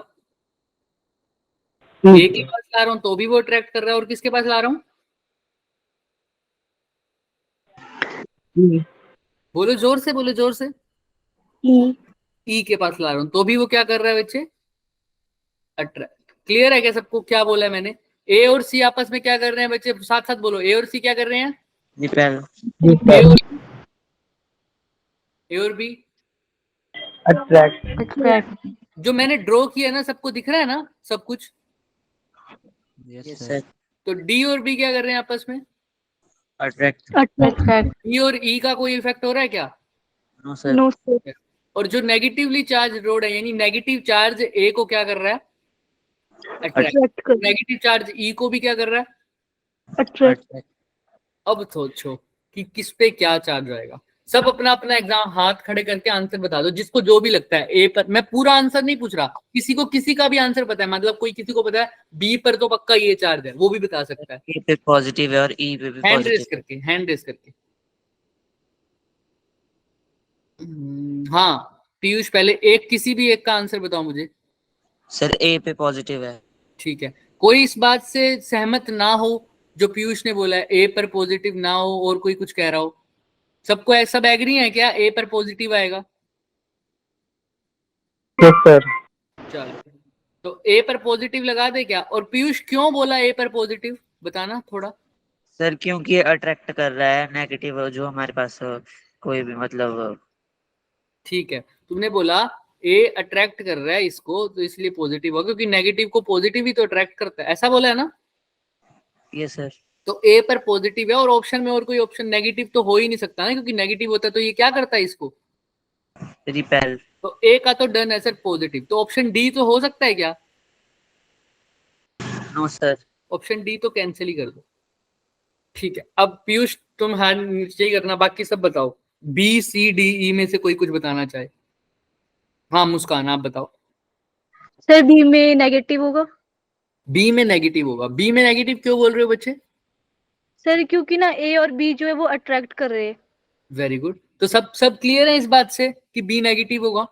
ए के पास ला रहा हूं तो भी वो अट्रैक्ट कर रहा है, और किसके पास ला रहा हूं? बोलो जोर से, बोलो जोर से। ई के पास ला रहा हूं तो भी वो क्या कर रहा है बच्चे? अट्रैक्ट। क्लियर है क्या सबको क्या बोला है मैंने? ए और सी आपस में क्या कर रहे हैं बच्चे? साथ साथ बोलो, ए और सी क्या कर रहे हैं? Repel. ए और बी अट्रैक्ट। जो मैंने ड्रॉ किया ना, सबको दिख रहा है ना सब कुछ? Yes, sir. तो डी और बी क्या कर रहे हैं आपस में? Attract. अट्रैक्ट। ई और ई का कोई इफेक्ट हो रहा है क्या? No, sir. No sir. और जो नेगेटिवली चार्ज रोड है, यानी नेगेटिव चार्ज ए को क्या कर रहा है? अट्रैक्ट। अट्रैक्ट कर। नेगेटिव चार्ज ई को भी क्या कर रहा है? अट्रैक्ट। Attract. अब सोचो कि किस पे क्या चार्ज आएगा। सब अपना अपना एग्जाम हाथ खड़े करके आंसर बता दो, जिसको जो भी लगता है। ए पर मैं पूरा आंसर नहीं पूछ रहा, किसी को किसी का भी आंसर पता है, मतलब कोई किसी को पता है बी पर तो पक्का ये चार्ज है, वो भी बता सकता है। A पे पॉजिटिव है और E पे भी हैंड रेस पॉजिटिव। करके, हैंड रेस करके। हाँ पीयूष, पहले एक किसी भी एक का आंसर बताओ मुझे। सर A पे पॉजिटिव है। ठीक है, कोई इस बात से सहमत ना हो जो पीयूष ने बोला है ए पर पॉजिटिव ना हो और कोई कुछ कह रहा हो? सबको सब एग्री है क्या ए पर पॉजिटिव आएगा? Yes sir. चलो तो ए पर पॉजिटिव लगा दे क्या? और पीयूष क्यों बोला ए पर पॉजिटिव, बताना थोड़ा। सर क्योंकि ये अट्रैक्ट कर रहा है नेगेटिव जो हमारे पास कोई भी मतलब। ठीक है, तुमने बोला ए अट्रैक्ट कर रहा है इसको तो इसलिए पॉजिटिव हो, क्योंकि नेगेटिव को पॉजिटिव ही तो अट्रैक्ट करता है, ऐसा बोला है ना? ये सर। तो ए पर पॉजिटिव है और ऑप्शन में और कोई ऑप्शन नेगेटिव तो हो ही नहीं सकता ना, क्योंकि नेगेटिव होता है तो ये क्या करता है इसको? रिपेल। तो ए का तो डन है सर पॉजिटिव, तो ऑप्शन डी तो हो सकता है क्या? No sir. ऑप्शन डी तो कैंसिल ही कर दो। ठीक है, अब पीयूष तुम हाथ नीचे ही करना, बाकी सब बताओ। बी सी डी ई में से कोई कुछ बताना चाहे? हाँ मुस्कान आप बताओ। सर बी में नेगेटिव होगा। बी में नेगेटिव होगा। बी में नेगेटिव क्यों बोल रहे हो बच्चे? सर क्योंकि ना ए और बी जो है वो अट्रैक्ट कर रहे हैं। वेरी गुड, तो सब क्लियर है इस बात से कि बी नेगेटिव होगा?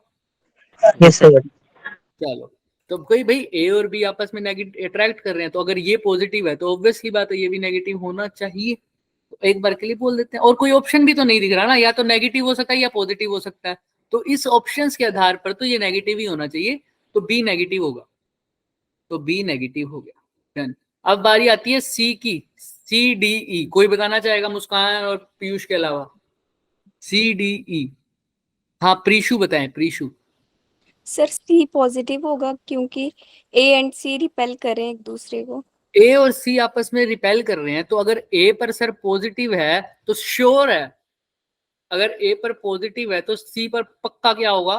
Yes sir. चलो, तो कोई भाई ए और बी आपस में नेगेटिव अट्रैक्ट कर रहे हैं, तो अगर ये पॉजिटिव है तो ऑब्वियसली बात है ये भी नेगेटिव होना चाहिए। तो एक बार के लिए बोल देते हैं, और कोई ऑप्शन भी तो नहीं दिख रहा ना, या तो नेगेटिव हो सकता है या पॉजिटिव हो सकता है, तो इस ऑप्शंस के आधार पर तो ये नेगेटिव ही होना चाहिए, तो बी नेगेटिव होगा। तो बी नेगेटिव हो गया, डन। अब बारी आती है सी की, सी डी ई। कोई बताना चाहेगा मुस्कान और पीयूष के अलावा? सी डी ई, हाँ प्रीशु बताएं, प्रीशु। सर सी पॉजिटिव होगा क्योंकि ए एंड सी रिपेल करें एक दूसरे को। ए और सी आपस में रिपेल कर रहे हैं, तो अगर ए पर सर पॉजिटिव है तो श्योर है, अगर ए पर पॉजिटिव है तो सी पर पक्का क्या होगा?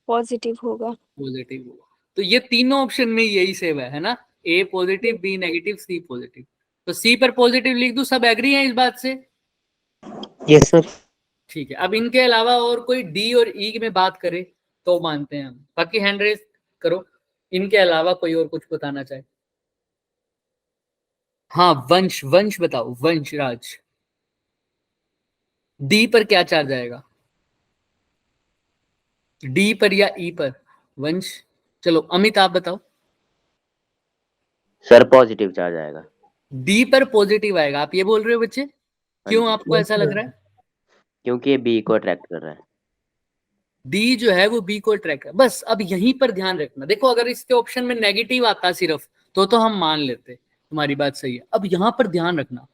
पॉजिटिव होगा। पॉजिटिव होगा। तो ये तीनों ऑप्शन में यही सेव है ना, ए पॉजिटिव, बी नेगेटिव, सी पॉजिटिव। तो सी पर पॉजिटिव लिख दूं, सब एग्री हैं इस बात से? Yes sir. ठीक है, अब इनके अलावा और कोई डी और ई में बात करे तो मानते हैं हम, बाकी हैंड रेस करो। इनके अलावा कोई और कुछ बताना चाहे? हाँ वंश, वंश बताओ, वंश राज। डी पर क्या चार्ज आएगा? डी पर या ई पर? वंश। चलो अमित आप बताओ। सर पॉजिटिव चार्ज आएगा। डी पर पॉजिटिव आएगा, आप ये बोल रहे हो बच्चे? क्यों आपको ऐसा लग रहा है? क्योंकि ये बी को अट्रैक्ट कर रहा है। डी जो है वो बी को अट्रैक्ट है। बस अब यहीं पर ध्यान रखना, देखो अगर इसके ऑप्शन में नेगेटिव आता सिर्फ तो हम मान लेते, तुम्हारी बात सही है। अब यहाँ पर ध्यान रखना,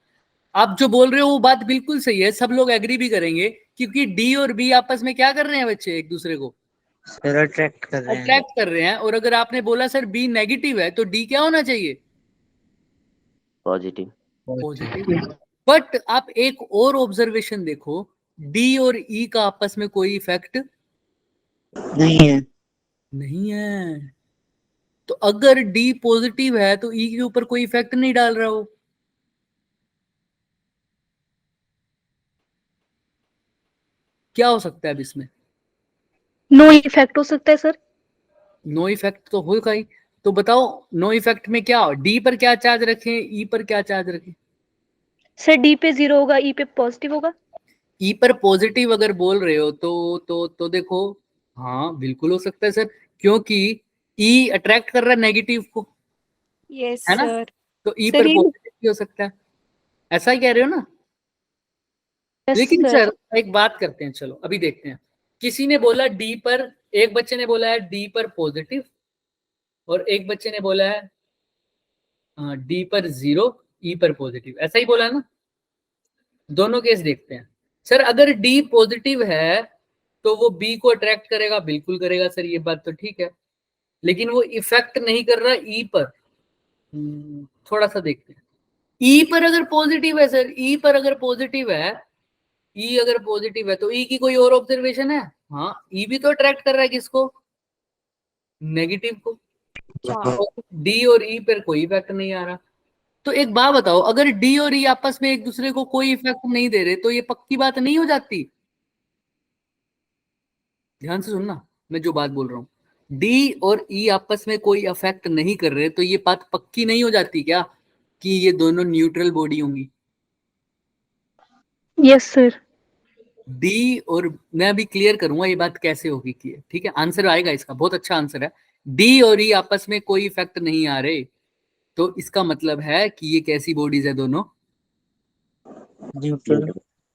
आप जो बोल रहे हो वो बात बिल्कुल सही है, सब लोग एग्री भी करेंगे, क्योंकि डी और बी आपस में क्या कर रहे हैं बच्चे? एक दूसरे को सर अट्रैक्ट कर रहे हैं। अट्रैक्ट कर रहे हैं। और अगर आपने बोला सर बी नेगेटिव है तो डी क्या होना चाहिए? पॉजिटिव। पॉजिटिव। बट आप एक और ऑब्जर्वेशन देखो, डी और ई का आपस में कोई इफेक्ट नहीं है। नहीं है। तो अगर डी पॉजिटिव है तो ई के ऊपर कोई इफेक्ट नहीं डाल रहा हो। क्या हो सकता है अब इसमें? नो इफेक्ट हो सकता है सर। नो इफेक्ट तो होगा ही। तो बताओ नो इफेक्ट में क्या हो? डी पर क्या चार्ज रखें, ई पर क्या चार्ज रखें? सर डी पे 0 होगा, ई पे पॉजिटिव होगा। ई पर पॉजिटिव अगर बोल रहे हो तो देखो, हाँ बिल्कुल हो सकता है सर, क्योंकि ई अट्रैक्ट कर रहा है नेगेटिव को, यस है ना? सर। तो ई सर, पर ये- पॉजिटिव भी हो सकता है, ऐसा ही कह रहे हो ना? यस लेकिन सर। सर एक बात करते हैं, चलो अभी देखते हैं। किसी ने बोला डी पर, एक बच्चे ने बोला है डी पर पॉजिटिव, और एक बच्चे ने बोला है डी पर 0, ई पर पॉजिटिव, ऐसा ही बोला है ना? दोनों केस देखते हैं। सर अगर डी पॉजिटिव है तो वो बी को अट्रैक्ट करेगा, बिल्कुल करेगा सर, ये बात तो ठीक है। लेकिन वो इफेक्ट नहीं कर रहा ई पर। थोड़ा सा देखते हैं। ई पर अगर पॉजिटिव है सर, ई पर अगर पॉजिटिव है, ई अगर पॉजिटिव है तो ई की कोई और ऑब्जर्वेशन है? हाँ, ई भी तो अट्रैक्ट कर रहा है किसको? नेगेटिव को। डी और ई पर कोई इफेक्ट नहीं आ रहा। तो एक बात बताओ, अगर डी और ई आपस में एक दूसरे को कोई इफेक्ट नहीं दे रहे तो ये पक्की बात नहीं हो जाती? ध्यान से सुनना मैं जो बात बोल रहा हूं, डी और ई आपस में कोई अफेक्ट नहीं कर रहे तो ये बात पक्की नहीं हो जाती क्या कि ये दोनों न्यूट्रल बॉडी होंगी? Yes sir. डी और, मैं अभी क्लियर करूंगा ये बात कैसे होगी कि, ठीक है? आंसर आएगा इसका, बहुत अच्छा आंसर है। डी और ई आपस में कोई इफेक्ट नहीं आ रहे तो इसका मतलब है कि ये कैसी बॉडीज है? दोनों न्यूट्रल।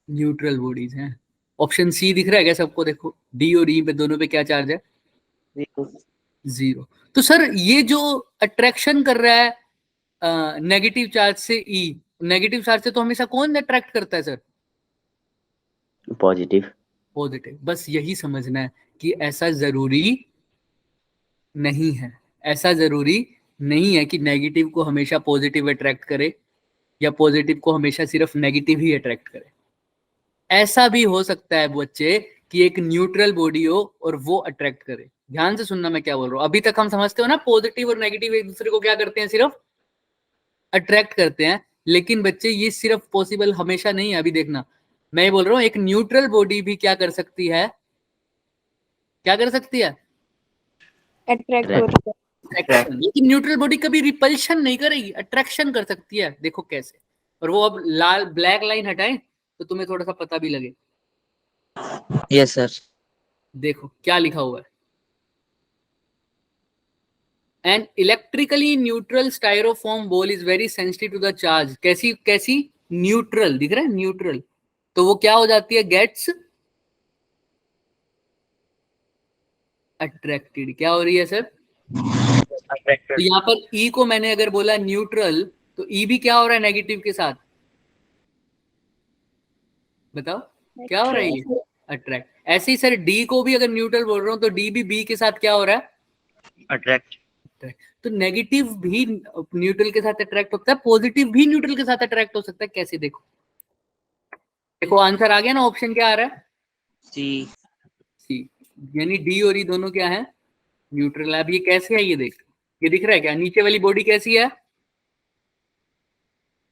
न्यूट्रल बॉडीज हैं। ऑप्शन सी दिख रहा है क्या सबको? देखो डी और ई पे दोनों पे क्या चार्ज है? 0। तो सर ये जो अट्रैक्शन कर रहा है नेगेटिव चार्ज से ई, नेगेटिव चार्ज से तो हमेशा कौन अट्रैक्ट करता है सर? पॉजिटिव। पॉजिटिव। बस यही समझना है कि ऐसा जरूरी नहीं है, ऐसा जरूरी नहीं है कि नेगेटिव को हमेशा पॉजिटिव अट्रैक्ट करे या पॉजिटिव को हमेशा सिर्फ नेगेटिव ही अट्रैक्ट करे। ऐसा भी हो सकता है बच्चे कि एक न्यूट्रल बॉडी हो और वो अट्रैक्ट करे। ध्यान से सुनना मैं क्या बोल रहा हूं। अभी तक हम समझते हो ना, पॉजिटिव और नेगेटिव एक दूसरे को क्या करते हैं? सिर्फ अट्रैक्ट करते हैं। लेकिन बच्चे ये सिर्फ पॉसिबल हमेशा नहीं है। अभी देखना, मैं ये बोल रहा हूं एक न्यूट्रल बॉडी भी क्या कर सकती है? क्या कर सकती है? अट्रैक्ट हो रहा है। अट्रैक्शन। लेकिन न्यूट्रल बॉडी कभी रिपल्शन नहीं करेगी, अट्रैक्शन कर सकती है। देखो कैसे। और वो अब लाल ब्लैक लाइन हटाएं तो तुम्हें थोड़ा सा पता भी लगे। Yes sir. देखो क्या लिखा हुआ है, an electrically neutral Styrofoam ball is very sensitive to the charge. कैसी कैसी? न्यूट्रल दिख रहा है, न्यूट्रल। तो वो क्या हो जाती है? Gets attracted. क्या हो रही है सर? तो यहाँ पर ई को मैंने अगर बोला न्यूट्रल तो ई भी क्या हो रहा है नेगेटिव के साथ? बताओ क्या हो रहा है? ये अट्रैक्ट। ऐसे ही सर डी को भी अगर न्यूट्रल बोल रहा हूं तो डी भी बी के साथ क्या हो रहा है? अट्रैक्ट। तो नेगेटिव भी न्यूट्रल के साथ अट्रैक्ट होता है, पॉजिटिव भी न्यूट्रल के साथ अट्रैक्ट हो सकता है। कैसे? देखो देखो आंसर आ गया ना। ऑप्शन क्या आ रहा है? सी। सी। यानी डी और ई दोनों क्या है? न्यूट्रल है। अब ये कैसे है? ये देख, ये दिख रहा है क्या? नीचे वाली बॉडी कैसी है?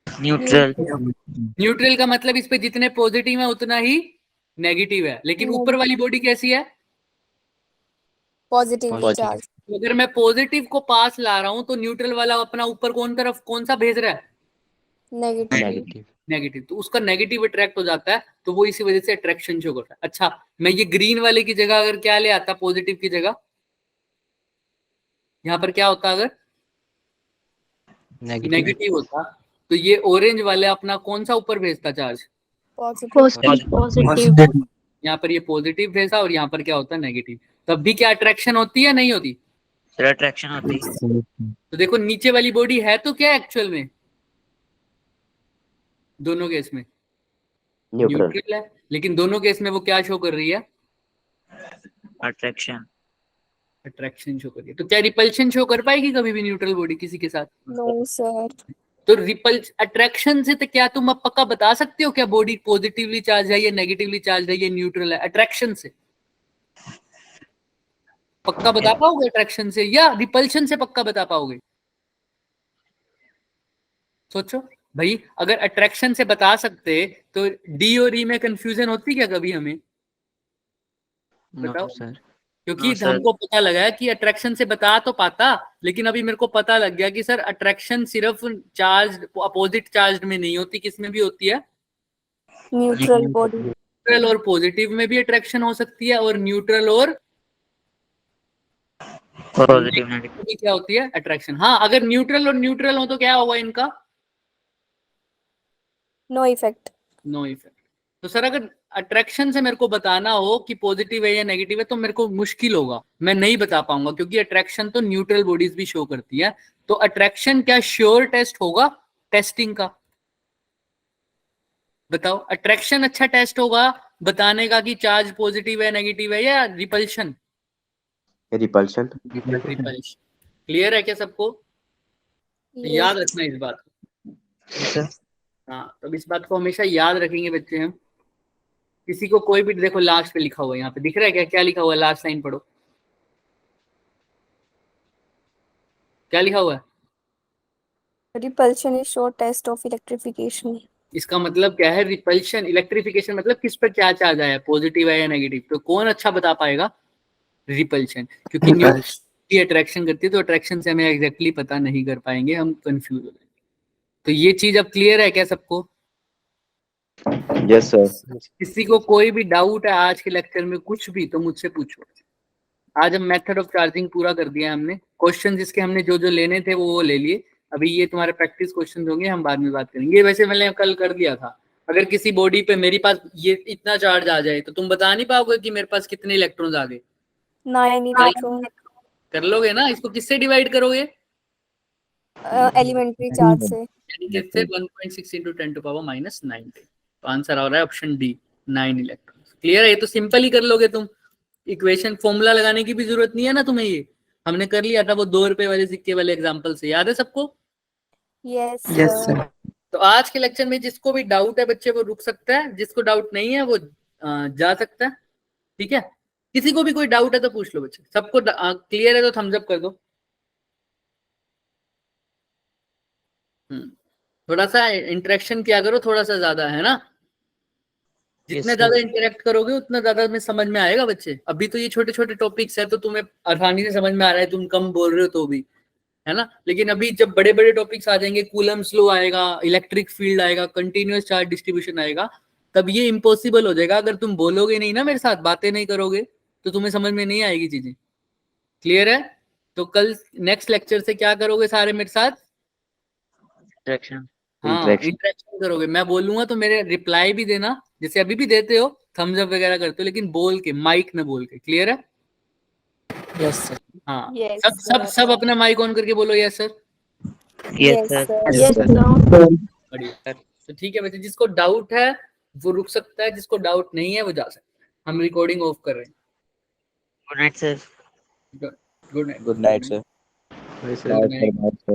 न्यूट्रल। न्यूट्रल का मतलब इस पे जितने पॉजिटिव है उतना ही नेगेटिव है। लेकिन ऊपर वाली बॉडी कैसी है? Positive Positive. चार्ज। तो अगर मैं पॉजिटिव को पास ला रहा हूं तो न्यूट्रल वाला अपना ऊपर कौन तरफ कौन सा भेज रहा है? नेगेटिव। नेगेटिव। नेगेटिव। तो उसका नेगेटिव अट्रैक्ट हो जाता है, तो वो इसी वजह से अट्रैक्शन शो करता है। अच्छा, मैं ये ग्रीन वाले की जगह अगर क्या ले आता पॉजिटिव की जगह, यहाँ पर क्या होता अगर नेगेटिव होता तो ये ऑरेंज वाले अपना कौन सा ऊपर भेजता चार्ज? पॉजिटिव। यहाँ पर ये पॉजिटिव भेजा और यहाँ पर क्या होता है? नेगेटिव। तब भी क्या अट्रैक्शन होती है? नहीं होती? सर अट्रैक्शन होती है। तो देखो नीचे वाली बॉडी है तो क्या एक्चुअल में दोनों केस में न्यूट्रल। न्यूट्रल है, लेकिन दोनों केस में वो क्या शो कर रही है? अट्रैक्शन। अट्रैक्शन शो कर रही है। तो क्या रिपल्शन शो कर पाएगी कभी भी न्यूट्रल बॉडी किसी के साथ? No sir. तो अट्रैक्शन से तो क्या तुम अब पक्का बता सकते हो क्या बॉडी पॉजिटिवली चार्ज है या नेगेटिवली चार्ज है या न्यूट्रल है? अट्रैक्शन से पक्का बता पाओगे? अट्रैक्शन से या रिपल्शन से पक्का बता पाओगे? सोचो भाई, अगर अट्रैक्शन से बता सकते तो डी और ई में कंफ्यूजन होती क्या कभी हमें? बताओ सर क्योंकि हाँ, सर। हमको पता लगा कि अट्रैक्शन से बता तो पाता, लेकिन अभी मेरे को पता लग गया कि सर अट्रैक्शन सिर्फ चार्ज अपोजिट चार्ज में नहीं होती, किस में भी होती है? Neutral body. न्यूट्रल और पॉजिटिव में भी अट्रैक्शन हो सकती है, और न्यूट्रल और पॉजिटिव नेगेटिव। भी क्या होती है? अट्रैक्शन। हाँ, अगर न्यूट्रल और न्यूट्रल हो तो क्या होगा इनका? No effect. No effect. तो सर अगर अट्रैक्शन से मेरे को बताना हो कि पॉजिटिव है या नेगेटिव है तो मेरे को मुश्किल होगा, मैं नहीं बता पाऊंगा, क्योंकि अट्रैक्शन तो न्यूट्रल बॉडीज भी शो करती है। तो अट्रैक्शन क्या श्योर टेस्ट होगा टेस्टिंग का? बताओ, अट्रैक्शन अच्छा टेस्ट होगा बताने का कि चार्ज पॉजिटिव है नेगेटिव है, या रिपल्शन? रिपल्शन। रिपल्शन। क्लियर है क्या सबको? याद रखना इस बात को। हाँ, तो इस बात को हमेशा याद रखेंगे बच्चे हम। किसी को कोई भी देखो, लास्ट पे लिखा हुआ है, यहाँ पे दिख रहा है क्या? क्या लिखा हुआ है? लास्ट लाइन पढ़ो, क्या लिखा हुआ है? Repulsion is short test of electrification. इसका मतलब क्या है? रिपल्शन, इलेक्ट्रिफिकेशन मतलब किस पर क्या चार्ज आया, पॉजिटिव है या नेगेटिव? तो कौन अच्छा बता पाएगा? रिपल्शन, क्योंकि न्यूट्रल अट्रैक्शन करती है, तो अट्रैक्शन से हमें एग्जैक्टली पता नहीं कर पाएंगे, हम कंफ्यूज हो जाएंगे। तो ये चीज अब क्लियर है क्या सबको? Yes sir. किसी को कोई भी डाउट है आज के लेक्चर में कुछ भी तो मुझसे पूछो। आज हम मेथड ऑफ चार्जिंग पूरा कर दिया हमने। क्वेश्चन जिसके हमने जो जो लेने थे वो ले लिए। अभी ये तुम्हारे प्रैक्टिस क्वेश्चन होंगे, हम बाद में बात करेंगे। ये वैसे मैंने कल कर दिया था। अगर किसी बॉडी पे मेरे पास ये इतना चार्ज आ जाए तो तुम बता नहीं पाओगे कि मेरे पास कितने इलेक्ट्रॉन्स आ गए? 9 इलेक्ट्रॉन। कर लोगे ना? इसको किससे डिवाइड करोगे? एलिमेंट्री चार्ज से। यानी किससे? 1.6 × 10⁻⁹ तो आंसर आ रहा है ऑप्शन डी, 9 इलेक्ट्रॉन्स। क्लियर है? ये तो सिंपल ही कर लोगे तुम। इक्वेशन फॉर्मूला लगाने की भी जरूरत नहीं है ना तुम्हें, ये हमने कर लिया था वो 2 रुपए वाले सिक्के वाले एग्जांपल से। याद है सबको? Yes sir. तो आज के लेक्चर में जिसको भी डाउट है बच्चे वो रुक सकता है, जिसको डाउट नहीं है वो जा सकता है। ठीक है? किसी को भी कोई डाउट है तो पूछ लो बच्चे। सबको क्लियर है तो थम्स अप कर दो। थोड़ा सा इंटरेक्शन किया करो, थोड़ा सा ज्यादा, है ना? जितने ज्यादा इंटरेक्ट करोगे उतना ज्यादा में समझ में आएगा बच्चे। अभी तो ये छोटे छोटे टॉपिक्स है तो तुम्हें आसानी से समझ में आ रहा है, तुम कम बोल रहे हो तो भी, है ना? लेकिन अभी जब बड़े बड़े टॉपिक्स आ जाएंगे, कूलम्स लॉ आएगा, इलेक्ट्रिक फील्ड आएगा, कंटिन्यूअस चार्ज डिस्ट्रीब्यूशन आएगा, तब ये इम्पॉसिबल हो जाएगा। अगर तुम बोलोगे नहीं ना मेरे साथ, बातें नहीं करोगे, तो तुम्हें समझ में नहीं आएगी चीजें। क्लियर है? तो कल नेक्स्ट लेक्चर से क्या करोगे सारे मेरे साथ? अट्रैक्शन। हाँ, इंटरेक्शन करोगे। मैं बोलूंगा तो मेरे रिप्लाई भी देना, जैसे अभी भी देते हो, थम्स अप वगैरह करते हो, लेकिन बोल के, माइक में बोल के। क्लियर है? Yes sir. हाँ, Yes, सब सब sir. सब अपना माइक ऑन करके बोलो yes sir. Yes sir. Yes, sir. बढ़िया। तो ठीक है बच्चे, जिसको डाउट है वो रुक सकता है, जिसको डाउट नहीं है वो जा सकता है। हम रिकॉर्डिंग ऑफ कर रहे हैं। Good night sir. Good night. Good night sir. वैसे Good night. सर।